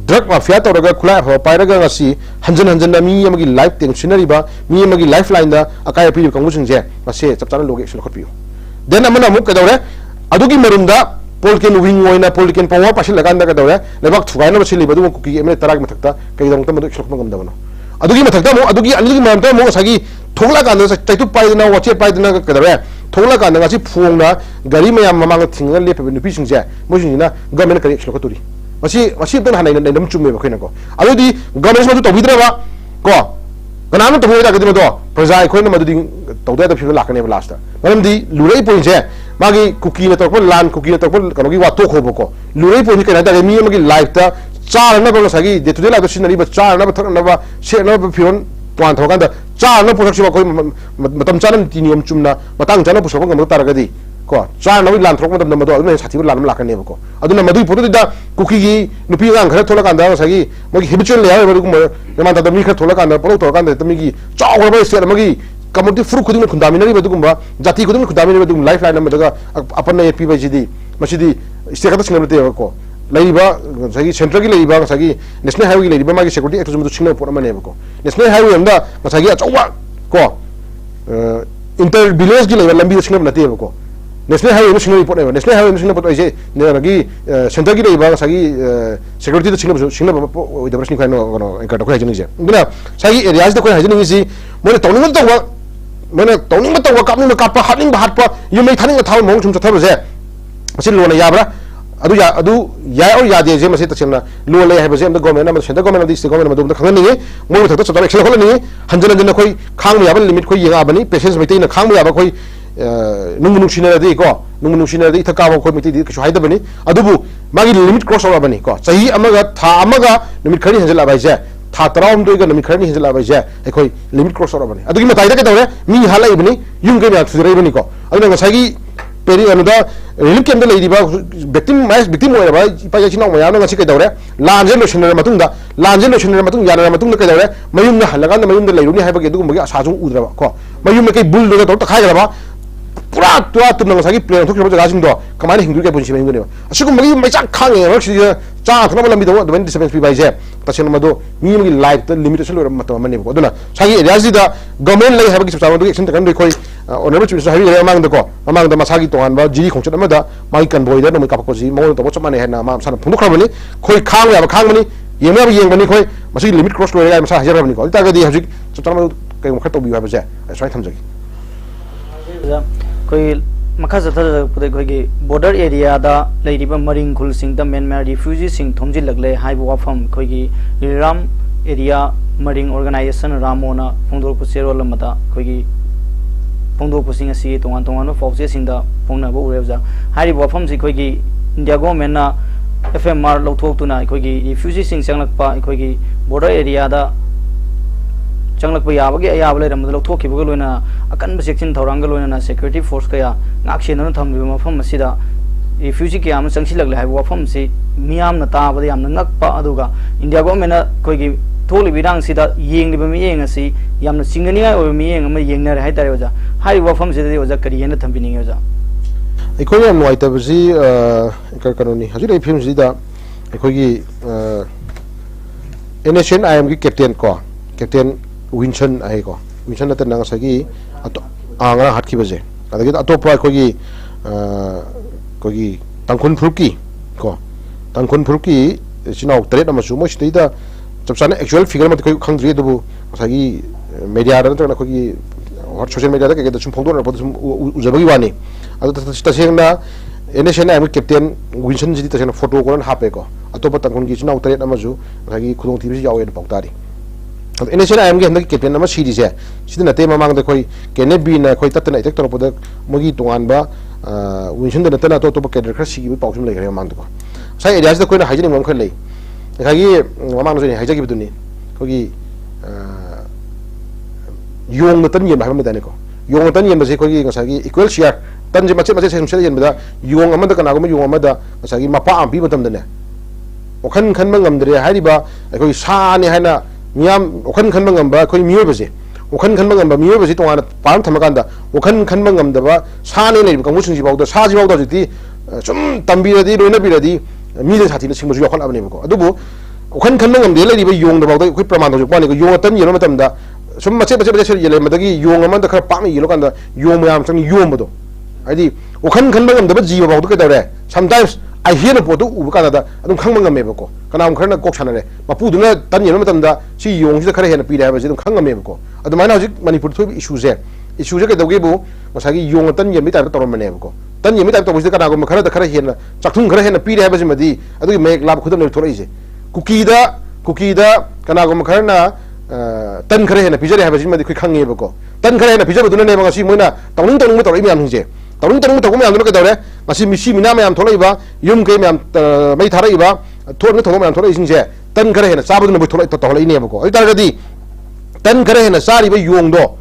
drug mafia तौरगा खुला ह पाइरगा ngasi हंजन हंजन मी यमगी life टेंशनरी बा मी यमगी life line दा अकाय पि कंगु सिंजे मासे चपचाना लोगे एक्शन खपियो देन अमना मुक कदौरे अदुगी मरुमदा पोलिटिकल विंग ओइना पोलिटिकल पावर पासिल लगांदा कदौरे लेबाक थुगाइना बसिलि बदु कुकी एमए तराग मथक्ता कइदंग तम एक्शन खपम गमदबनो अदुगी मथक्ता मो अदुगी अनिगी मरमता मो सागी थोगला कांदा चैतु पाइदना वाचे पाइदना कदौरे थोगला कांदा ngasi फोंगना गाड़ी मयाम ममांग थिंगा लेपबे नुपि सिंजे मोसिना गवर्नमेंट करि एक्शन खतुरी मसी तन हानै नम चुमे बखैना को अदुदी गवर्नमेंट मदु तबिद्रबा को कनाम तबो दा गदिनो दो प्रजा खोइन मदुदी तौदा द फिल लाकने लास्ट मरमदी लुरै पोइन जे मागी कुकी न तोप लान कुकी न तोप कनोगी वातो खोबो को लुरै पोइन कना दा मी मगी लाइफ ता चार न बग सगी day to day life scenery ब चार न थक न बा से न फिरोन पॉइंट थोकांदा चार न पोसक सिबा कोइ मतम चानम तिनियम चुमना मतंग चान पोसक गम तारगदी को चार न लान थोक मतम मदो अदुने साथि लान लाकने बको अदुना मदुई फोटो दा कुकी गी नुपी गांग खरा थोलाकांदा सगी मगी हिबिचुअल लेया बदु कुम मान ता मी खरा थोलाकांदा पलो थोलाकांदा तमिगी चावरबा स्टेट मगी कम्युनिटी फ्रू खुदिन खुदामिनरी बदु कुम जाति खुदिन खुदामिनरी बदु लाइफ लाइन मदगा अपन एपी बजिदी मसिदी स्टेट का सिंगल ते को लैबा सगी सेंट्रल की लैबा सगी नेशनल हाईवे की लैबा मागी सिक्योरिटी एक्ट जुम सिंगल पोर मने बको नेशनल हाईवे अंदा सगी अचौवा को इंटर विलेज की लैबा लंबी सिंगल नते बको नेशनल हाईवे सिंगल पोर नेशनल हाईवे सिंगल पोर जे नेगी सेंट्रल की लैबा सगी सिक्योरिटी सिंगल ओइ दबरसनि खानो गनो एंकर को हाजनि जे बिना सगी एरियाज द को हाजनि जी मोने तौनिंग तौवा मोने तौनिंग तौवा कापनि कापा हानिंग हाटपा युमै थानिंग थाव मोंग सुम चथाब जे मसि लोना याब्रा अदु या और यादे जे मसे तचना लो ले है बजे हम गवर्नमेंट हम सेंट्रल गवर्नमेंट दिस गवर्नमेंट मदुम खंगनि मोय थक चता एक्शन खलनि हंजन हंजन खोई खांग याबल लिमिट खोई यंगा बनी पेशेंस मेते न खांग याबा खोई नुंगु नुंसिनरदि को नुंगु नुंसिनरदि थकाबो खोई मेते दि किछु हाइदबनि अदुबु मागी लिमिट क्रॉस ओवर बनी को सही अमगा था अमगा लिमिट खरि हंजला बाइजे था तराम दोइगा लिमिट खरि हंजला बाइजे एखोई लिमिट क्रॉस ओवर बनी अदुगी मताइदा के तौरे मी हालाई बनी युंग के ना थुरै बनी को अदुना ngसागी पेरी अनुदा रिलीफ कैंप लेदिबा विक्टिम होयबा इपा याचिना मयाम ngasi के दौरे लांजे लोशनर मतुंगा लांजे लोशनर मतुंग यानर मतुंग के दौरे मयुम न हलगा न मयुम द लेरुनी हाइबा के दुगुम गे आसाजु उद्रबा को मयुम के बुल दो तो खाइगरबा पूरा तुआ तुम ngasi प्लेन थोक जगा जिंग दो कमाने हिंदू के पुंसी मेंगने असिगुम मगी मैचा खांगे रक्सी चा थना लंबी दो दबन डिस्टर्बेंस पि बाइजे तसन मदो मी मगी लाइफ त लिमिटेशन लोर मत मने को अदुना सागी एरियाज दा गवर्नमेंट लै हाइबा के सब दो एक्शन तकन खोई ऑनरेबल चीफ मिनिस्टर हाइबा अमांग दको अमांग द मसागी तोहान बा जिरी खोंचत अमदा मागी कन्वॉय दा नमै कापको जी मौ तो चमाने हैना मा सान फुंदु खरबनी खोई खांग या खांगमनी येंगा येंगबनी खोई मसी लिमिट क्रॉस लोय गा मसा हजरबनी को तागदी हजिक चतमा कै मखत तो बिवा बजे साइ थमजगी कोई मखा जथर पुदे कोई बॉर्डर एरिया दा लेरिबा मरिंग खुल सिंग द म्यांमार रिफ्यूजी सिंग थोमजि लगले हाइबो वाफम कोई राम एरिया मरिंग ऑर्गेनाइजेशन रामोना फोंदोर पुसेरोल मता कोई फोंदोर पुसिंग असि तोंगान तोंगान फौजे सिंग द फोंनाबो उरेबजा हारि वाफम सि कोई इंडिया गवर्नमेंट ना एफएमआर लौथोक्तुना कोई रिफ्यूजी सिंग संगलकपा कोई बॉर्डर एरिया दा चंगलक याबगे अयाब लेरमद लौथोखिबग लोइना अकन सेक्शन थौरांग लोइना सिक्योरिटी फोर्स कया ngaksen thambi mafam asida refugee kya am changsilak le hai wafam se miyam na tabada yam na ngakpa aduga India government na koi gi tholi birang sida yeng liba mi yeng asi yam na singani ai o mi yeng ama yeng na hai tare oja hai wafam se de oja kari hena thambi ning oja ikoi am noi tabji kar kanoni hajir ai film sida ikoi gi NHN IM gi captain ko captain Winson ai ko Winson na tan sa gi anga hat ki baje adagi atopa kogi kogi tangkhun phurki ko tangkhun phurki chinau tret amasu mo sida chapsana actual figure mat koi khangdri dubu sagi media da na kogi what social media da ke da chum phongdo na pod ujabagi wani ado ta sengna NHN am captain Winson ji ta sena photo ko na hape ko atopa tangkhun gi chinau tret amasu sagi khudong thibi yawe na pautari NHN am ge captain nama series है सिद्ध नते ममांग the कोई केने B ना कोई तत्न इतक तरफ the मगी तोंगान बा विंशन the नतना तो तो केडर खर सी पाउसम ले गरे ममांग द को साइ एरियाज द कोई हाइजिनिंग मम खर ले खागी ममांग द हाइजा की बदुनी कोगी योंग तन ये भाम मदाने को योंग तन ये बसे कोगी ngसागी इक्वल शेयर तन जे मचे मचे सेम से ये बदा योंग अमद कना को योंग अमद ngसागी मपा am बी बतम दने ओखन खन मंगम दरे हारिबा कोई साने हाइना मियाम ओखन खन मंगम बा कोई मियो बसे ओखन खन मंगम बा मियो बसे तोंगान पान थमकांदा ओखन खन मंगम दबा साने ले कंगु सिंजी बाउदा साजी बाउदा जति सुम तंबीरदी रोइना बिरदी मिले साथीना सिंगजु यखल अबने को अदुबो ओखन खन मंगम दे लेरिबा योंग दबाउदा कोई प्रमाण दजु पानी को योंग तन येलो मतमदा सुम मचे मचे मचे येले मदगी योंग अमन द खर पाम येलो कांदा योंग मयाम संग योंग बदो आदि ओखन खन मंगम दबा जीव बाउदा केदरे sometimes I hear a photo Ukada, I don't come among a meboko. Can I come a coxanare? Mapuduna, Tanya Matanda, she young the Karahan Peter, I was in Kangameko. At the Managic Manipur issues there. Issues at the Gabo, Masagi young Tanya Mita Tormaneko. Tanya Mita was the Kanago Makara Karahan, Chakun Karahan Peter Habazimadi, I do make lab Kudan Torisi. Kukida, Kanago Makarana, Tan Karahan, a pizza Habazimadi Kangaboko. Tan Karahan, a pizza with the name of Simona, Tonton with Rimian. Tawin tawin tawin am look dawre masi misi mina me am tholai ba yum ke me am mai tharai ba thor ne tholo me am tholai sing je tan kare hena sabu ne bu tholai to tholai ne ba ko ai tar di tan kare hena sari ba yong do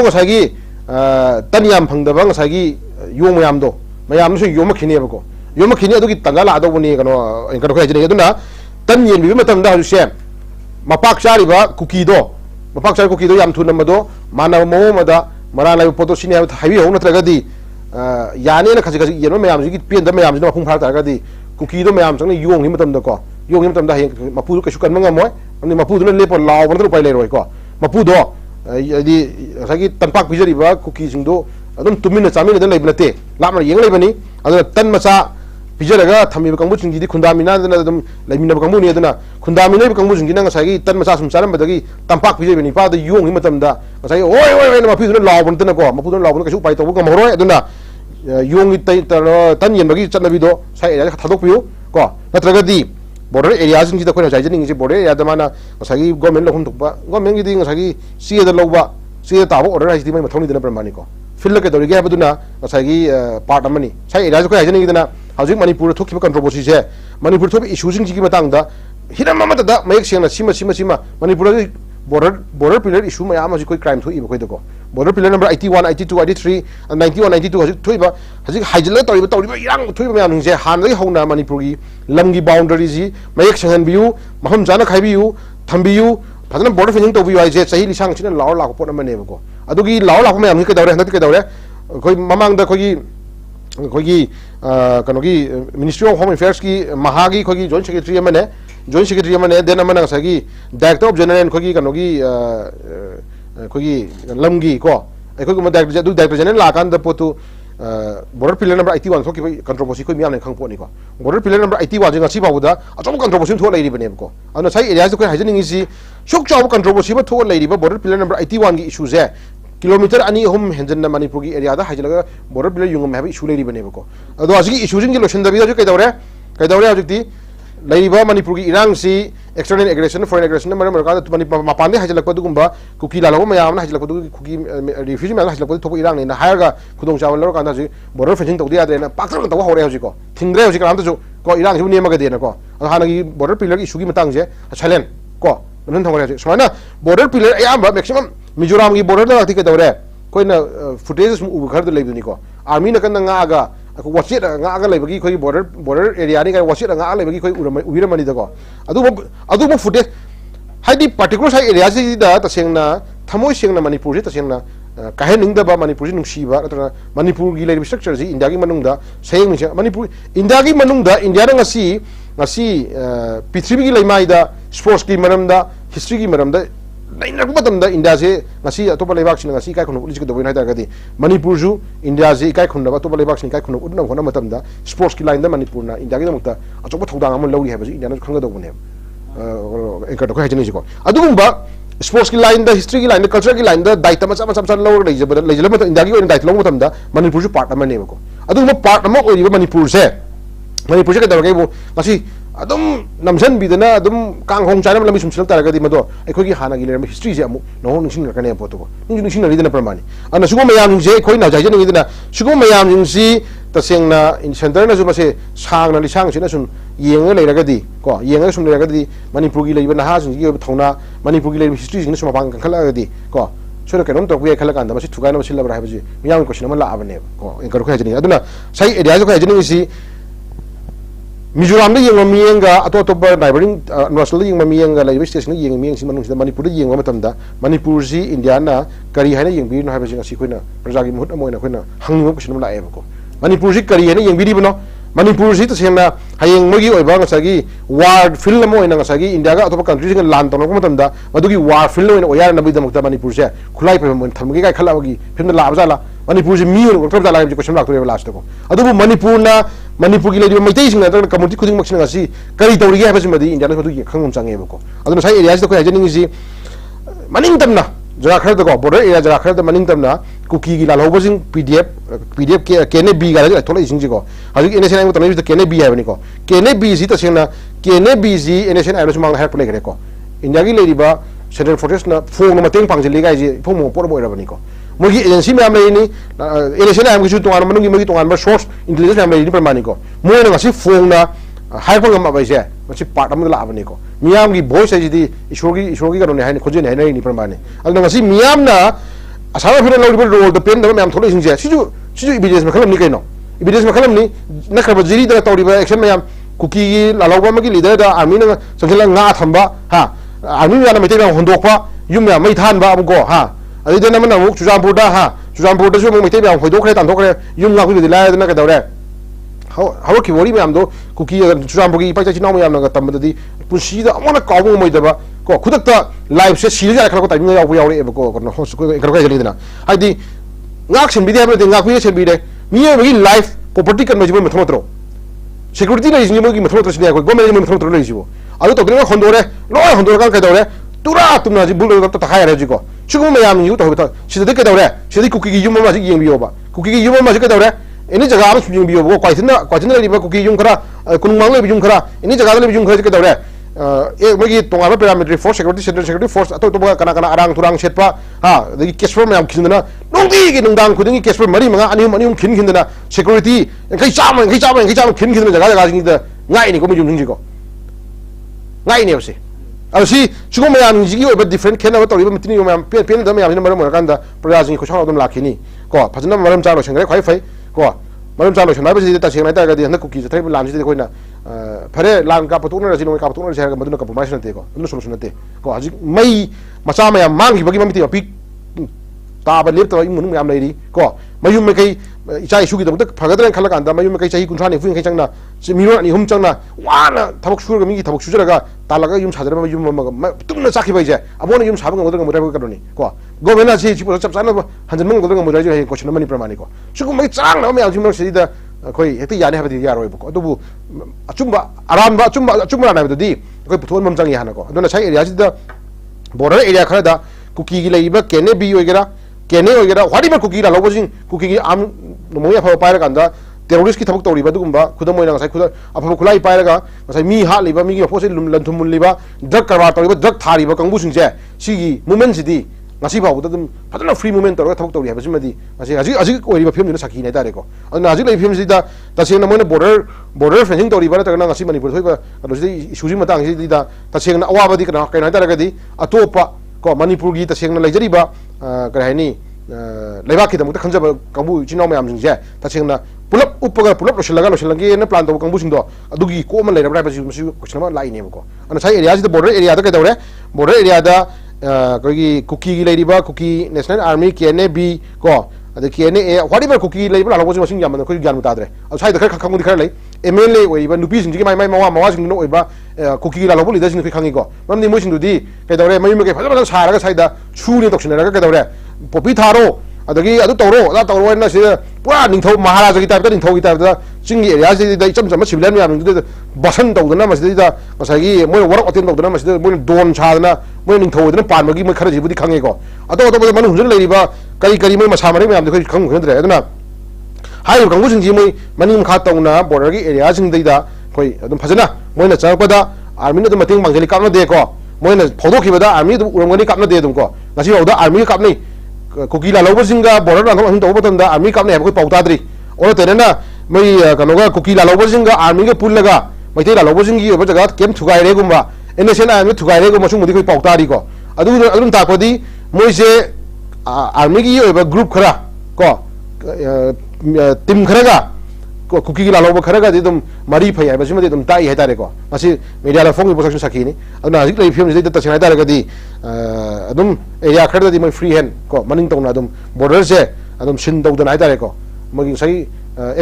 ga sagi tan yam phang da ba sagi yong mayam do mayam su yom khini ba ko yom khini adu ki tangala ado buni kano en kano khai jini aduna tan yen bi matam da hu se mapak sari ba kuki do yam thu nam do mana mo ma da mara lai poto sini habi ho na tragadi yani na khaji khaji yeno mayam ji pen da mayam ji na phung phar ta ga di kuki do mayam sang ni yong ni matam da ko yong ni matam da he mapu ka shukan manga moy ani mapu do le por law ban do pai le roi ko mapu do di sagi tanpak bijari ba kuki jing do adum tumin na chamin da lai bnate lamna yeng lai bani adu tan macha bijaraga thami ba kangbu jing di khundamina da dum lai min ba kangbu ni da khundamina ba kangbu jing na sagi tan macha sum charam ba da gi tampak bijari bani pa da yong ni matam da sagi oi na mapu do law ban da ko mapu do law ban ka shu pai to ko ngoroi aduna yung tan yen bagi chatna bido sai area thadok piu ko natragadi border areas ni da ko jai jani border area da mana sagi government lokum thukba government gi sagi sie da loba sie ta bo order ai di mai mathoni da pramani ko fil ke dori ge baduna sagi part amani sai area ko jani gi da hajik manipur thukhiba controversy je manipur thobi issue jing gi matang da hiram ma da mayek sena sima manipur border pillar issue ma ama ji koi crime thui ba koi da ko border pillar number 81 82 83 and 91 92 hajik thoiba hajik haijala toriba irang thoiba ma nung je han lai hona manipur gi lamgi boundary ji mayek sangan biu maham jana khai biu thambiu phadana border fencing to biu ai je chahi lisang china law la ko pot ma ne ba ko adugi law la ko ma am ke dawre hanat ke dawre koi mamang da koi kanogi Ministry of Home Affairs ki mahagi koi joint secretary amane then amana sagi director of general koi kanogi koi lamgi ko koi ma director general la kan da potu border pillar number 81 thoki controversy koi miam ne khangpo ni ko border pillar number 81 jinga si bawda achom controversy tho lai ri bane ko ana sai area ko hajani si shok chaw controversy ba tho lai ri ba border pillar number 81 gi issue je kilometer ani hum henjan na manipur gi area da hajalaga border pillar yung ma issue lai ri bane ko ado asigi issue jing gi lotion da bi da kai daure ajukti lai ba manipur gi irang si external aggression foreign aggression na maram ka da mapan de hajalak du gumba kuki la lo ma yam na hajalak du kuki refugee ma hajalak du thopo irang ne na hire ga khudong chawal lo ka da ji border fencing to dia de na pak ta to hore hoji ko thingre hoji ka am to ko irang ju ne ma ga de na ko hanagi border pillar issue gi matang je chalen ko मन थोंगे सुमाइना border pillar अयाम maximum Mizoram की border दा के दौरे Koyna footage उ खर लेबनी को army न कन ngaga वाचित ngaga लेबगी कोई बॉर्डर एरिया नि का वाचित ngaga लेबगी कोई उइरमनी दको अदु फुटेज हाइदी पर्टिकुलर साइ एरिया से दा तसेंगना थमोय सेंगना मणिपुर से तसेंगना काहे निंगदबा मणिपुर नुसीबा नत्र मणिपुर की लेब स्ट्रक्चर जी इंडिया की मनुंगदा सेंग मिसे मणिपुर इंडिया की मनुंगदा इंडिया न ngasi पृथ्वी की लेमाइदा स्पोर्ट्स की मरमदा हिस्ट्री की मरमदा नैनक मतमदा इंडिया से ngasi अतोप लेबाक सिन ngasi काय खुन उलिस के दोबइन हाइदा गदि मणिपुर जु इंडिया से काय खुन अतोप लेबाक सिन काय खुन उदन होना मतमदा स्पोर्ट्स की लाइन दा मणिपुर ना इंडिया की दमकता अचोप थौदांग अमन लौरी है बजी इंडिया न खंग दोबने एकर को हाइजनी को अदुगुंबा स्पोर्ट्स की लाइन दा हिस्ट्री की लाइन दा कल्चर की लाइन दा दायित्व मचा लौर लेजल मत इंडिया की ओन दायित्व लौर मतमदा मणिपुर जु पार्ट अमने को अदुगुंबा पार्ट अम ओइबा मणिपुर से के दरगे बो ngasi adum namsan bidana adum kanghong chana lami sum silak taragadi mado akhoi gi hana gi lerm history je amu no ningsing rakane poto ko ningsing na ridana pramani ana sugo mayam je khoi na jaje ni dina sugo mayam si tasengna in center na su mase sang na lisang sina sun yenga leiragadi ko yenga sum leiragadi manipur gi leiba na ha sun gi thona manipur gi lerm history sing sum bang kan khala gadi ko sura kenom to ku khala kan da mase thugai na mase labra habaji miyam question ma la abane ko enkar ko hajini aduna sai area ko hajini si Mizoram दा young मियंगा अतो तो neighbouring Arunachal दा young मियंगा live station दा young मियंग सिमन सिदा मणिपुर दा young मतमदा Manipur जी India ना करी हाइना young बिनो हाइबा जिंग सिखोइना प्रजा की मुहत अमोइना खोइना हंगम क्वेश्चन ला एबको मणिपुर जी करी हाइना यंग बिरिबनो मणिपुर जी तसेंना हायंग मोगी ओइबा ngसागी वार फिल्ड अमोइना ngसागी इंडिया गा अतो कंट्री जिंग लान तनो मतमदा मदुगी वार फिल्ड ओइना ओयार नबि दमकता मणिपुर से खुलाई पे मन थमगी काय खलाबगी फिल्म ला बजाला मणिपुर जी मी ओर ला क्वेश्चन ला तो लास्ट को अदुबु मणिपुर ना मणिपुर की लेडी मैतई सिंग नतर कम्युनिटी खुदिंग मक्सिन ngasi करी तौरी है बस मदी इंडिया मदुगी खंगम चांगे बको अदुना साइ एरिया से को हाइजनिंग जी मनिंग तमना जरा खर दको बॉर्डर एरिया जरा खर द मनिंग तमना कुकी की लालो बजिंग पीडीएफ के केने बी गाले थोला इसिंग जी को हजि एनएसएन आइ तने केने बी है बनी को केने बी जी तसेना केने बी जी एनएसएन आइ सुमांग हेल्प लेगरे को इंडिया की लेडी बा सेंट्रल फोर्सेस ना फोंग मतेंग पांगजली गाइ जी फोंग पोर बोइरा बनी को मोगी एजेंसी में हमले नि एनएसएन आइ किछु तोंगान मनुगी मोगी तोंगान बा सोर्स इंटेलिजेंस हमले नि प्रमाणि को मोयना ngasi फोंग ना हाइफोंग अमा बाइसे ngasi पार्ट अम ला बनी को मियाम की वॉइस है जी ईश्वर की करोने हाइने खोजे ने हाइने नि प्रमाणि अदना ngasi मियाम ना असावा फिर लौरिबा रोल द पेन द मैम थोलो सिंजे सिजु एविडेंस में खलम नि कइनो एविडेंस में खलम नि नखरबा जिरी द तौरिबा एक्शन मैम कुकी की लालौबा मगी लीडर द आर्मी न संजला nga थंबा हा आर्मी याना मेते होंदोकपा युम या मै थानबा अमको हा अदि न मन अमुक चुजामपुर दा हा चुजामपुर द सु मेते ब्याम होइदोखरे तांदोखरे युम nga खुदि लाय द न कदौरे हाउ की वोरी मैम दो कुकी चुजामपुर की पाइचा चिनाव मैम न तमदि पुसी द अमोना काबो मोइदबा को खुदक लाइव से सीरियस या खरको टाइमिंग याव याव एबको को होस को एकर को जलीदना हाइदि ngak sin bidi habre ngak kuye sin bide miye mi life property kan majibo methodro security na izini mogi methodro sin ya ko gome ni methodro le jibo adu to drenga hondore lo hondore kan ka dore tura tumna ji bul ta khaya re ji ko chugum mayam yu to ta sida ke dore sida kuki gi yum ma ji yeng biyo ba kuki gi yum ma ji ke dore ini jaga am yeng biyo ko kwaitina ri ba kuki yum khara kun mang le yum khara ini jaga le yum khara ke dore एक मगी तोंगा parameter force security force अतो तो कना कना अरांग तुरांग सेटपा हा दगी केसपर ma'am खिनदना नोंगी की नुंदांग खुदिंगी केसपर मरी मंगा अनिम खिन खिनदना सिक्योरिटी खै चाम खिन खिन जगह जगह जिंग the ngai ni ko mi jung ko ngai ni ose asi chugo मैम जिगी ओबे डिफरेंट खेना ब तोरिबा मिटिनी मैम पेन द मैम मरम मरकांदा प्रजाजिंग खसाव दम लाखिनी को फजना मरम चालो संगरे खै फै को मरम चालो संनाय बजि ता सेंगनाय ता गदि हन कुकी जथै लाम जि कोइना फरे लान का पतुन रजिनो का पतुन रजि मदुन का परमाइस नते को नु सोलुशन नते को हजि मई मचा मैम मांगी बगी ममिति पि ताब लेप तो इमुनु मैम लेरी को मयुम मे कई इचा इशु की दम तक फगदरन खलक अंदा मयुम मे कई चाहि कुंथ्रा नि फुइन कई चंगना मिरो नि हुम चंगना वाना थबक सुर गमी थबक सुजरगा तालगा युम सादर मयुम तुमना चाखि बाइजे अबोन युम साबंग मदर मदर करनी को गवर्नमेंट से चिप चप चाना हंजन मंग मदर मदर जे क्वेश्चन मनी प्रमाणि को सुगु मै चांग न मैम जिम सिदा कोई हेते याने हाबदि यारोय बको अदुबु अचुंबा आरामबा अचुंबा नाबदि कोई पुथोन मम चांग याना को अदुना साइ एरिया सिदा बॉर्डर एरिया खरदा कुकी की लेइबा केने बी ओइगेरा केने ओइगेरा व्हाटएवर कुकी ला लोबजिंग कुकी की आम मोया फा पाइरा कांदा टेररिस्ट की थबक तौरिबा दुगुंबा खुदम मोइना साइ खुदा अफब खुलाई पाइरागा साइ मी हा लिबा मी की फोसे लंथुम लिबा ड्रग करवा तौरिबा ड्रग थारिबा कंगबु सिंजे सिगी मूवमेंट सिदी ngasi ba udah dum padahal free movement tawra thok tawri habasi madi ngasi aji oi riba film ni sakhi nei tare ko aduna aji lai film si da taseng na moina border fencing tawri ba ta na ngasi manipur thoi ba kano si isuji matang si da taseng na awa ba di kana kai na tare ga di atopa ko manipur gi taseng na laijari ba ka hai ni leiba ki da mukta khanja ba kambu chinau mayam jing je taseng na pulap uppaga pulap loshalaga na plan taw kambu sing do adugi ko ma leira ba ba si question ma lai ne ko ana sai area si da border area da ka dawre border area da कोई cookie की लेरीबा cookie national army KNB को अदे KNA whatever cookie लेरीबा लालो बस मसिंग यामन कोई ज्ञान बतादरे अब side खर खंगु दिखर ले MLA ओइबा नुपी सिंग माइ मावा सिंग नो ओइबा कुकी लालो बोली दसिन कोई खंगी को ममनि मोसिंग दुदी कइदौरे मयु मके फजबा सारागा साइड छुनि तोक्सिनरागा कइदौरे पोपी थारो अदगी अदु तौरो अदा तौरो ना से पूरा निंथौ महाराजा की टाइप निंथौ की टाइप चिंगी एरिया से दै चम चम सिविलियन याम दु बसन तौदना मसिदा मसागी मोय वर्क अटेंड तौदना मसिदा मोय दोन छादना मोय निंथौ दना पानबगी मोय खरजी बुदी खंगे को अतो अतो मनु हुजन लेरिबा करी करी मोय मसा मरे याम दु खंग खंद्रे अदना हाय कंगु सिंग जी मोय मनिम खा तौना बॉर्डर की एरिया सिंग दैदा कोई अदम फजना मोयना चारपदा आर्मी न मतिंग मांगली कापना दे को मोयना फोदोखिबदा आर्मी उरंगनी कापना दे दुम को ngasi औदा आर्मी कापनी कुकी लालो सिंगा बॉर्डर लानो हिं तौब तंदा आर्मी कापने है कोई पौताद्री और तेरेना मई कनोगा कुकी लालो सिंगा आर्मी के पुल्लगा मैते लालो सिंगी ओबा जगह केम थुगाइरे गुम्बा एनएसएन आर्मी थुगाइरे गुम्बा सुमुदी कोई पौतारी को अदुन तापदी मोइसे आर्मी की ओबा ग्रुप खरा को टीम खरागा कुकी की लालो खरागा दिदम मरी फै है बसिमदि दम ताई है तारे को मसी मीडिया ला फोंग पोसक्शन सखीनी अदुना हजिक लै फिल्म जिदि तसिनाय तारे गदि अदुम एरिया खरदि मै फ्री हैंड को मनिंग तौना अदुम बॉर्डर से अदुम सिन तौदना है तारे को मगी सही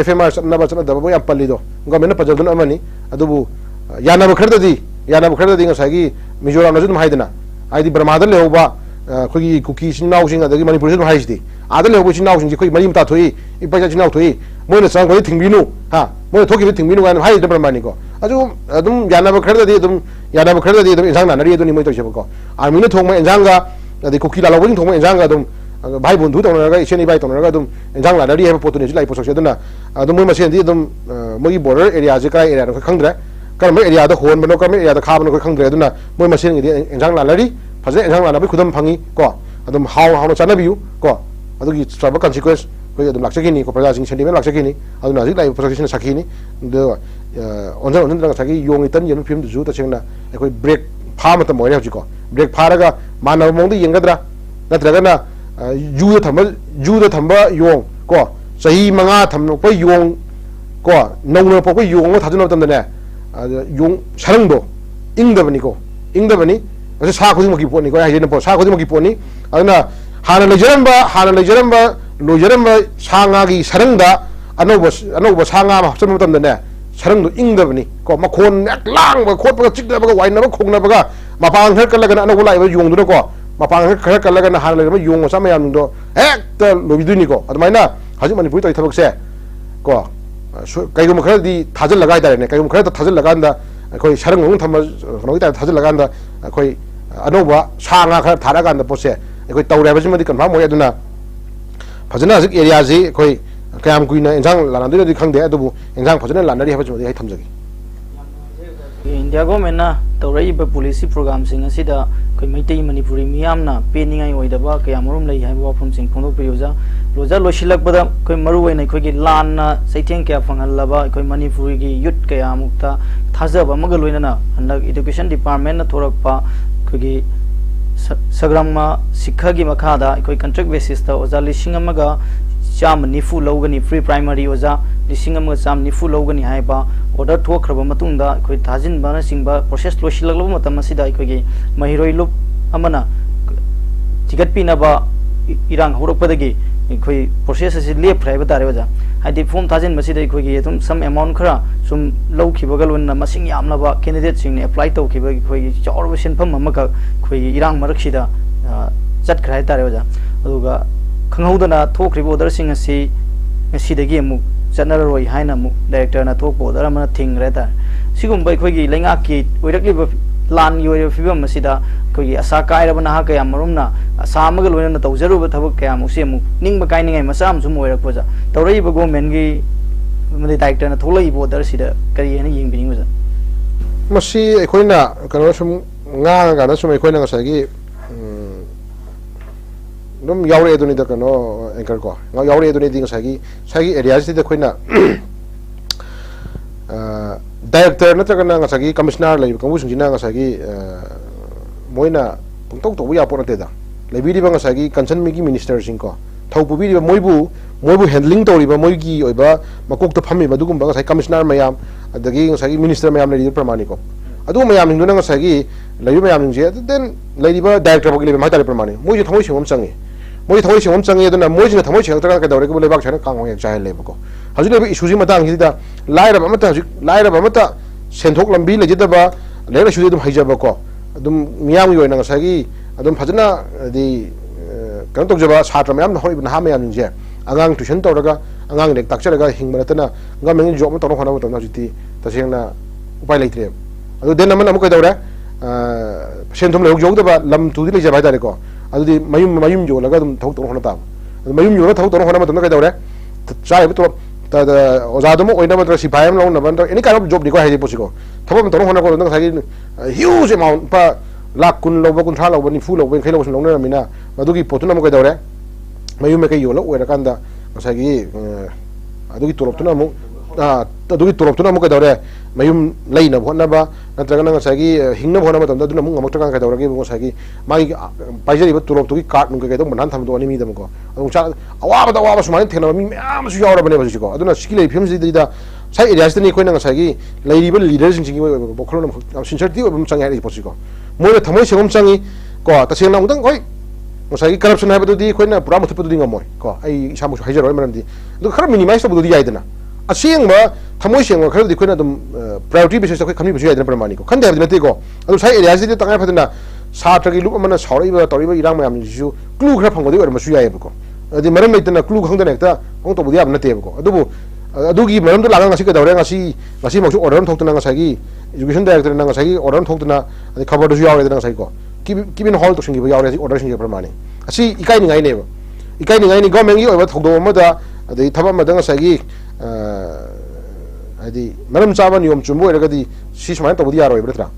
FMR चनबा चन दबो या पल्लिदो गवर्नमेंट न पजदन अमनी अदुबु याना बखरदि ngसागी मिजोराम नजु हाइदना आइदि ब्रह्मादन लेहोबा खोगी कुकी सिनाउ सिंग अदगी मणिपुर से हाइसदि आदन लेहोबु सिनाउ सिंग खोई मरी मता थोई इपजा सिनाउ थोई मोइना सांग खोई थिंबिनु हा मोइ थोकी थिंबिनु गान हाइद ब्रह्मानी को अदुम याना बखरदि अदुम इंजांग नानरी अदुनि मोइ तोइसेबो को आर्मी न थोंग इंजांगा अदि कुकी लालो थोंग इंजांगा अदुम भाई बंधु तौनरगा इसेनि भाई तौनरगा अदुम इंजांग लानरी है पोतुनि लाई पोसक्से अदुना अदुम मोइ मसेनदि अदुम मोइ बॉर्डर एरिया जे काय एरिया खंद्रे करम एरिया द होन बनो करम एरिया द खाबनो खो खंद्रे अदुना मोइ मसेनगि इंजांग लानरी फजे इंजांग लानबि खुदम फंगी को अदुम हाउ चानबियु को अदुगी ट्रबल कॉन्सिक्वेंस कोई अदुम लाक्सगिनी को प्रजा सिंग सेंटिमेंट लाक्सगिनी अदुना हजिक लाई पोसक्से सखिनी द ओनजन दंग सखि योंग इतन यन फिल्म जुता चेंगना कोई ब्रेक फा मतम मोय हजिको ब्रेक फारगा मानव मोंदि यंगद्रा नत्रगना जुद थंबा योंग को सही मंगा थमनो कोई योंग को नौनो पो कोई योंग थाजनो तमदने योंग सरंगदो इंगदबनी असे सा खुदिमकी पोनी को हाइजेन पो सा खुदिमकी पोनी अदना हाना लेजरंबा सांगागी सरंगदा अनौब सांगा हचनो तमदने सरंगदो इंगदबनी को मखोन एक लांग खोटबगा चिकदबगा वाइनबा खोंगनबगा मपांग हर कलगना अनौब लाइबा योंगदो को मपांग खर कलगना हाना लेबा योंग सा मयामदो हेक्ट लोबिदुनी को अदमाइना हजि मणिपुर तै थबकसे को कईगुम खरदी थाजल लगाय दारेने कईगुम खरद थाजल लगांदा कोई सरंग थम नोई ता थाजल लगांदा कोई अनोबा सांगा खर थारागांदा पोसे कोई तौरेबसि मदि कन्फर्म होय अदुना फजना हजि एरिया जी कोई कयाम कुइना इंजांग लानादि खंदे अदुबु इंजांग फजना लानरी हबसि मदि थमजगी इंडिया गवर्नमेंट ना तौरइब पॉलिसी प्रोग्राम सिंग असिदा कोई मैतई मणिपुरी मियामना पेनिंगाई ओइदबा कयामरुम लई हाइबा वाफम सिंग फोंदोपियोजा लोजा लोशिलकबदा कोई मरुवैना खोगी लानना सैथें क्या फंगलबा कोई मणिपुरी की युथ कयामुक्ता थाजब अमगा लोइना हंदक एजुकेशन डिपार्टमेंट ना थोरकपा खोगी सग्रामा शिक्षा की मखादा कोई कॉन्ट्रैक्ट बेसिस ता ओजा लिसिंग अमगा चाम निफु लौगनी फ्री प्राइमरी ओजा लिसिंग अमगा चाम निफु लौगनी हाइबा ऑर्डर थोखरबा मतुंगदा कोई थाजिन बाना सिंबा प्रोसेस लोशिलगलब मतम असिदा कोई महिरोई लुप अमना टिकट पिनबा इरांग हौरपदगी कोई प्रोसेस असे लेफ्राइब तारे वजा हाइदि फॉर्म थाजिन मसिदा कोई तुम सम अमाउंट खरा सुम लौखिबगल वन मसिंग यामनबा कैंडिडेट सिंग अप्लाई तौखिबा कोई चौरब सेनफम अमका कोई इरांग मरखिदा चटखराय तारे वजा अदुगा खंगौदना थोखरिब ऑर्डर सिंग असी ngsidagi amuk chanaroi haina amuk director na thok bo dara mana thingre ta sigum bai khoi gi lenga ki oirakli plan yoi fibam masida khoi gi asa kai rabana ha kaya marumna asa amagal loina na tawjaru ba thabak kaya amuk se amuk ningba kai ningai masam sum oirak poja tawrai ba government gi mali director na tholai bo dar sida kari ena yeng bining uja masi khoina kano sum nga ga na sum khoina ga sagi dum yaure duni da kano anchor ko yaure duni ding sagi area si da khoina director na taka na sagi commissioner lai kamu sing jina sagi moina pungtok to ya pon te da lai bi ba sagi concern mi gi minister sing ko thau pu bi moibu handling to ri ba moi gi oi ba makok to phami ba dugum ba sagi commissioner mayam adagi sagi minister mayam lai pramani ko adu mayam ning na sagi lai mayam ning je then lai ba director ba gi lai ma ta pramani moi je thoi sing om changi moi thoi sing om changi da na moi jing thoi sing ta ka da re ko lai ba chana kang ong ja le ba ko haju le issue ji matang ji da lai ra ba mata lai ra ba mata senthok lambi le jida ba le ra shu dum haija ba ko adum miyam gi oina sagi adum phajana di kan tok jaba satra mayam na hoi na ha mayam je angang tuition to raga angang lek tak charaga hingma tana nga meng job to khona to na jiti ta sengna upai leitre adu den amana mu ka dawra senthom le jog da ba lam tu di le jaba da ko adu di mayum jo laga dum thok to khona ta mayum jo thok to khona ma to na ka dawra chai to ta oza dum oina ba si bhayam lo na ban any kind of job di ko haji posiko thobam to khona ko na sagi huge amount pa lakh kun lo ba kun tha lo ba ni fu lo ba khelo lo na mina madugi potuna mo ka dawra mayum me ka yo lo wera kanda sagi adugi torop tuna mo adugi torop tuna mo ka dawra mayum leina bhonna ba natraga na sagi hingna bhona ba tamda duna mo ngamok taka ka dawra ge mo sagi mai paijari ba torop to ki card nu ka do man tham do ani mi dam ko adu cha awa ba sumani thena mi am su yawra bane ba ji ko aduna skile film ji da sai area sta ni ko na sagi leiriba leader jing jing bo kholo na sincerity ba mo changai ri posiko mo na thamoi segom changi ko ta seng na udang koi sagi corruption ha ba di ko na pura mo thupu di ngamoy ko ai isa mo hajar maram di du khara minimize to bu di yaidana asing ba thamoi seng ba khara di ko na dum priority basis ko khami bu yaidana pramani ko khande ha di ko adu sai area ji tangai phadana satra gi lup mana sauri ba tori ba irang mayam ji su clue khara phangodi or ma su yai ko adi maram leitana clue khangda nekta ong to bu di ab na te ko adu bu adugi maram do lagang ngasi ka dawre ngasi mo su order thokna ngasi education director na ngasi order thokna adi khabar do su yawe na ngasi ko kibin hall to singi ba yawe order singi pramani asi ikai ni ngai ne ba ikai ni ngai ni government gi oba thokdo ma da adi thaba ma da ngasi adi maram chaba niyom chumbo era gadi si sumai to budi yaro ibra tra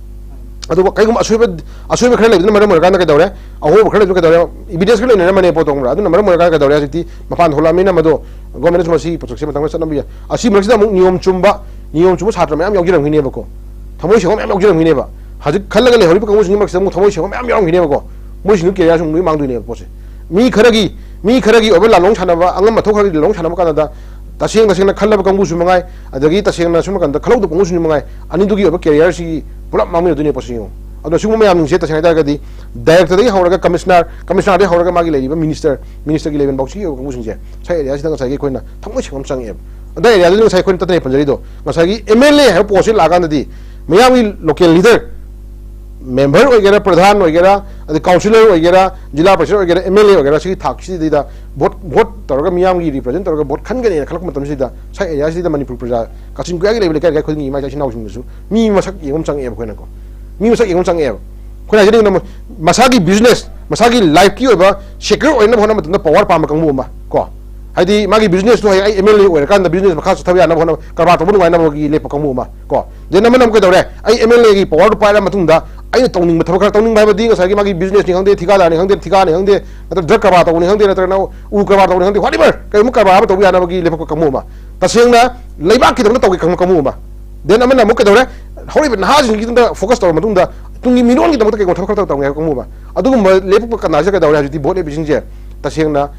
adu kai gum asui khare le maram ka na ka dawre aho khare ka dawre evidence khare ne mane po to ngra adu maram ka dawre asi ti mapan hola mina mado government masi protection matang sa nambiya asi mrasida mu niyom chumba satra mayam yaugiram hine ba ko thamoi segom mayam yaugiram hine ba haji khallaga le hori pa kamu singi mrasida mu thamoi segom mayam yaugiram hine ba ko moi sinu ke ya sung mang duine po se mi kharagi obe la long chana ba angam ma thok khari long chana ba kana da taseng na khallaba kamu su mangai adagi taseng na sum kan da khalau do kamu su mangai ani dugi obe career si pura mamu duine po singo ado sung mayam ning se taseng da gadi director dai hauraga commissioner dai hauraga magi le minister gi level box gi kamu sing je sai area sidang sai gi koina thamoi segom sang e da area ding sai koina tatne panjari do ngasagi MLA ha post lagan di mayami local leader member वगैरह प्रधान वगैरह अदि councillor वगैरह जिला परिषद वगैरह MLA वगैरह सी थाक सी दिदा vote तोरगा मियाम गी रिप्रेजेंट तोरगा वोट खनगने खलक मतम सिदा साइ एरिया सिदा मणिपुर प्रजा कासिन कुयागी लेबल काय खोनि माइ जासिन नाउसिन सु मी मसक येगम चंग एब खोना को मी मसक येगम चंग एब खोना जदिं न मसागी बिजनेस मसागी लाइफ की ओबा सेक्युर ओइन भोना मतम पावर पाम कंगु मा को हाइदि मागी बिजनेस तो हाइ MLA ओर कान द बिजनेस मखा थबिया न भोना करबा तो बुन वाइना बगी लेप कंगु मा को देन नमन को दौरे आई MLA गी पावर पाइला मतुंग दा ai tongning thab khar tongning bai ba ding sa gi magi business ni hangde thika la ni hangde nata drug ka ba to ni hangde nata na u ka ba to ni hangde whatever kai mu ka ba to ya na bagi le ko kamu ma ta seng na leiba ki to gi kamu ma then amana mu ka dore hori ben ha jing gi da focus to ma tung da tungi minon gi to ka thab khar to ngai kamu ma adu gum le ko ka na ja ka dore ji bot le bijing je ta seng na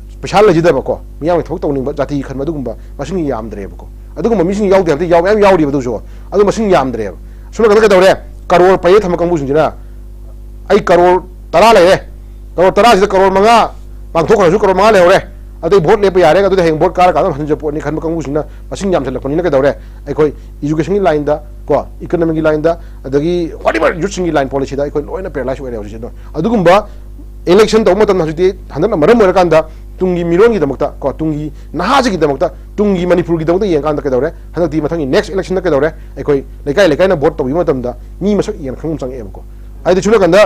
special le ji da ba ko mi yang thok to ning ba jati khan ma du gum ba masing yam dre ba ko adu gum mi sing yaw de yaw yaw ri ba du jo adu masing yam dre sunu ka dore crore पे थम कंबू सिंजना आई करोड़ तरा ले करोड़ तरा से करोड़ मंगा पांथोखरसु करोड़ मंगा ले रे अदे वोट ले पे यारे अदे हेंग वोट कार का हन जपो नि खन कंबू सिंना मसिंग याम सेलपनि न के दौरे आई कोई एजुकेशन की लाइन दा को इकोनॉमिक की लाइन दा अदगी व्हाटएवर यूथ की लाइन पॉलिसी दा कोई लोइना पैरालाइज ओरे होजि दो अदुगुंबा इलेक्शन तो मतन हजि हनन मरम ओरे कांदा तुंगी मिरोन की दमकता को तुंगी नहाज की दमकता तुंगी मणिपुर की दमकता यें कांदा के दौरे हनदी मथंगी नेक्स्ट इलेक्शन के दौरे एकोई लेकाई ना वोट तो भी मतमदा मी मसक यें खंगम संग एबको आइदि छुला कंदा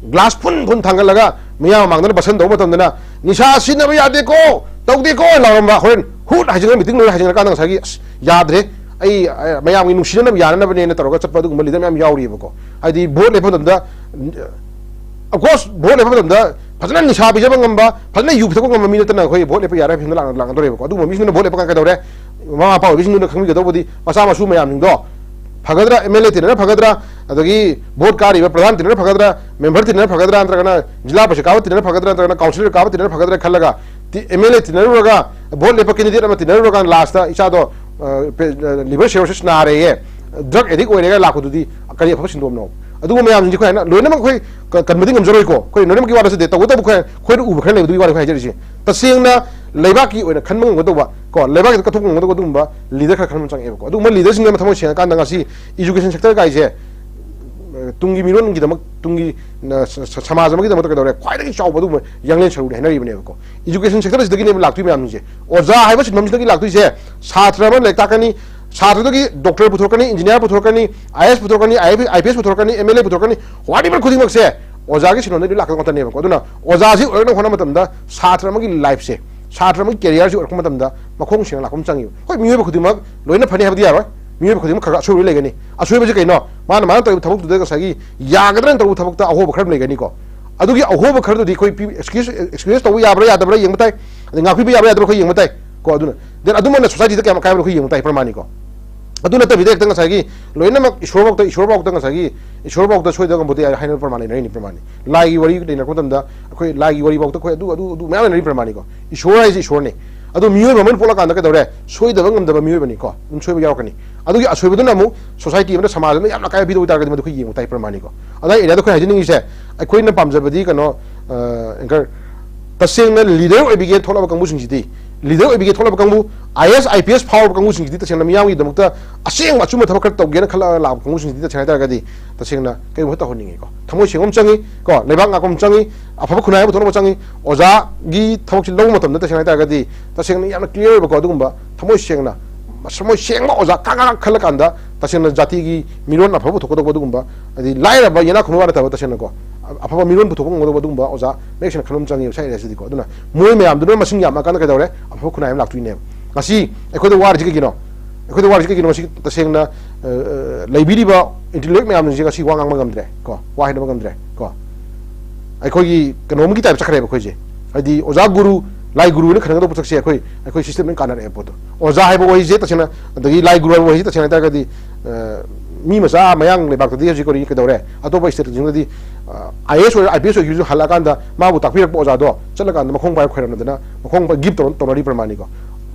ग्लास फुन थांगल लगा मिया मांगदन बसन दो मतमदना निशा सिनब यादे को तौदे को लारमबा होरन हुट हाजिंग मीटिंग लो हाजिंग कांदा सागी यादरे आई मयाम गी नुसिनब यानना बने तरोगा चपा दुगम लिदम याम यावरिबको आइदि वोट लेफदमदा of course vote level da फजना निशा भी जब गंबा फजना यूब तक गंबा मिनट ना कोई बहुत लेपे यार फिर लांग लांग दौरे को अदु मम्मी ने बहुत लेपे का दौरे वहां पाओ बिसिंग ने खंगी दौबदी मसा मसु मयाम निंदो फगदरा एमएलए तिने फगदरा अदगी बोर्ड कारी प्रधान तिने फगदरा मेंबर तिने फगदरा अंतरगना जिला परिषद काव तिने फगदरा अंतरगना काउंसिलर काव तिने फगदरा खलगा एमएलए तिने रोगा बोर्ड लेपे कैंडिडेट अमा तिने रोगा लास्ट इसा दो लिवर सिरोसिस ना रहे है ड्रग एडिक्ट ओइरेगा लाखुदुदी करी अफब सिंदोम नो अदुगो मयाम जी खोयना लोइनमक खोय कनमदि ngam को खोय नोनम की वादा से दे तगो तब खोय खोय उ बखर लेबदुई वादा खोय जरिसि तसेंगना लेबा की ओइना खनमंग गदोबा को लेबा की कथुक गदोबा दुमबा लीडर खर खनम चंग एबको अदुगो लीडर सिंग थमो सेंग कांदा ngasi एजुकेशन सेक्टर गाइसे तुंगी मिरोन की दमक तुंगी समाज अमगी दमक कदोरे ख्वाइदगी चावबदु यंगलेन सरुड हेनरिबनेबको एजुकेशन सेक्टर सिदगी ने लाक्तुई मयाम जे ओजा हाइबा सिनमसिदगी लाक्तुई से छात्र मन लेक्ताकनी छात्र की डॉक्टर पुथोरकनी इंजीनियर पुथोरकनी आईएएस पुथोरकनी आईपीएस पुथोरकनी एमएलए पुथोरकनी व्हाटएवर खुदिमक से ओजा की सिनोने लाख गतनेबको अदुना ओजा सि ओरनो होना मतमदा छात्र अमगी लाइफ से छात्र अमगी कैरियर से ओरको मतमदा मखोंग सिंग लाखम चंगी होय मियोब खुदिमक लोइना फनी हबदी यारो मियोब खुदिमक खगा सोइ लेगनी असोइबजे कइनो मान मान तो थबक दुदे सगी यागदरन तो थबक ता अहोब खरब लेगनी को अदुगी अहोब खरदुदी कोई एक्सक्यूज तो याबरा यादबरा यंगमताई ngapi याबरा यादबरा खोय यंगमताई को अदुना देन अदुमन सोसाइटी ता काय खोय यंगमताई प्रमाणी को अदुना तबिदे तंग सागी लोइनमक ईश्वरबोक तंग सागी ईश्वरबोक सोइदग बुदे हाइनो प्रमाणी नैनि प्रमाणी लागी वरी देन कोतमदा अखोय लागी वरी बोक खोय अदु म्याम नैनि प्रमाणी को ईश्वर है ईश्वर ने अदु मियोय ममन पोला कांदा कदौरे सोइदब ngमदब मियोय बनी को उन सोइब यावकनी अदुगी असोइबदुना मु सोसाइटी अमदा समाज में यामना काय बिदो तारगदि मदु खोय यंग ताई प्रमाणी को अदा एरिया खोय हाजिनिंग इसे अखोयना पामजबदी कनो एंकर तसेंगना लीडर ओइबिगे थोलाब कंगु सिंगसिदी लीडर ओइबिगे थोलाब कंगु आईएएस आईपीएस फावर कंगु सिंगसिदी तसेंगना मियामगी दमकता असेंग अचुम थबक कर तौगेना खला लाब कंगु सिंगसिदी तसेंगा तारगदि तसेंगना कै होता होनिंगे को थमोय सेंगम चंगी को लेबाक ngakом चंगी अफब खुनाय बथोन चंगी ओजा गी थबक लौ मतम तसेंगा तारगदि तसेंगना यामना क्लियर बको अदुगुंबा थमोय सेंगना समोय सेंगमा ओजा कागा खल कांदा तसेंगना जाति की मिरोन अफब थोको अदुगुंबा अदि लाइरबा येना खुनवा तब तसेंगना को अफब मिरोन पुथोको ngodobadumba oza meksen khalum changi sai residi ko aduna moi mayam dun masing yam kan ka dawre afo khuna yam laktui ne ngasi ekhoda war jike gino ekhoda war jike gino si tasengna laibiri ba intellect mayam ji ngasi wangang magamdre ko wa hina magamdre ko ekhogi kanom gi type chakhre ba khoje adi oza guru lai guru ne khana do putak se ekhoi system ne kanar e poto oza hai bo je tasena dagi lai guru bo je tasena ta ga di mi masa mayang le bak di ji ko ri ka dawre ato ba state jing di IAS और IPS और use हलाकांदा माबु ताकपीरक ओजादो चलकांदा मखोंग bye खैरनदना मखोंग gift तोनरी प्रमाणी को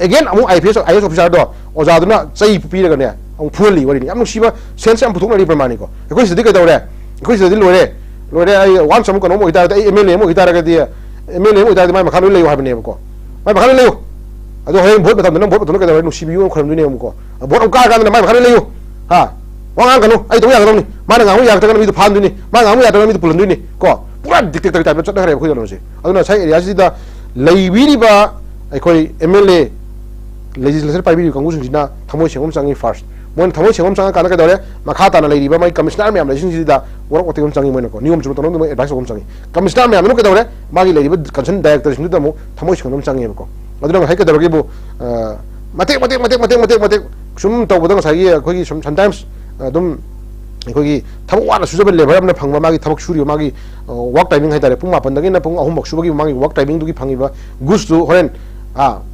again अमु IAS officer दो ओजादना चई पीरगने अमु fully वरिनी अमु सिबा sense अमु पुथोनरी प्रमाणी को एकोइ सिदि के दौरे एकोइ सिदि लोरे I one सम कनो मोइता एमएलए मो हिता रगदि एमएलए मो हिता माय मखालो लेयो हाबने को माय मखालो लेयो अदो होय भोट बतम भोट बतम के दौरे नु सीबीयू खरमदुने अमु को भोट का गांदा माय मखालो लेयो हा wangang kanu ai to ya gani mana ngamu ya tagana mi to phan duni ma ngamu ya tagana mi to pulan duni ko pura dictator type chot hare khoi se aduna sai area si da leibiri ba ai khoi MLA legislature pai bi kangu sing na thamoi sengom changi first mon thamoi sengom changa kana ka dore makha ta na leiri ba mai commissioner me am legislation si da work otem changi mo ko nium chum to no advice om changi commissioner me am no ka dore magi leiri ba concern director sing da mo thamoi sengom changi ko aduna hai ka dore bu mate sum to bodang sai khoi sometimes dum khoi thabak wana sujabel le bharam na phangba magi thabak suri magi work timing hai tare pung 8 dagi na pung 3 bak subagi magi work timing dugi phangiba gus du horen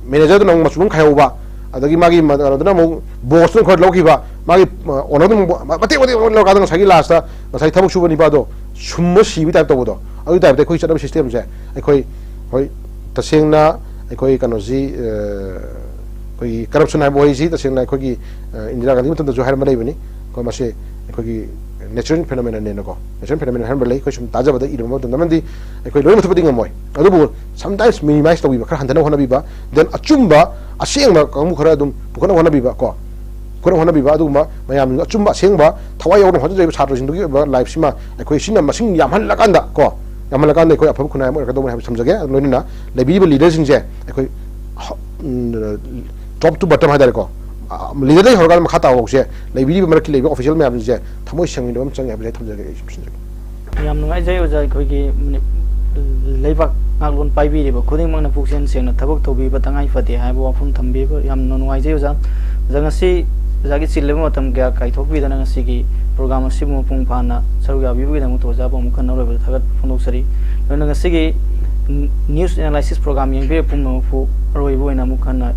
manager du nang masum khayuba adagi magi madana mo boss nu khod logiba magi ono dum mate lo ka dang sagi last ta sai thabak subani ba do summa sibi type to bodo adu type de khoi chadam system se khoi hoi tasengna khoi kanoji khoi corruption hai boy ji tasengna khoi ki indira gandhi mutan jo har malai bani ko mase khoi natural phenomenon ne ko natural phenomenon han balai ko sum taja bada idum mo namandi khoi loi mutu bading moy adu bu sometimes minimize to bi khar handana hona bi ba then achumba asengba kamu khara dum bukona hona bi ba ko kona hona bi ba adu ma mayam achumba asengba thawai yong hoja jai chhatro sing du ba life sima khoi sina masing yam han lakanda ko yam lakanda khoi aphab khuna mo ka do mo samjage loi na lebi leader sing je khoi top to bottom hadar ko leader dai horgal ma khata ho se lebi bi marki lebi official me am je thamoi sangi dom chang ya tham jage yam nungai jai o jai khoi ki leibak ngaklon pai bi ba khuding mang na puksen seng na thabak thobi ba tangai fati ha bo phum tham bi ba yam nungai jai o jang jang si jagi sil lem matam kya kai thok bi dana si ki program asibu pung phana saruga bibu na mutoja ba mukhan nore thagat phondok sari lona ngasi news analysis program yang be pung no fu roi bo na mukhan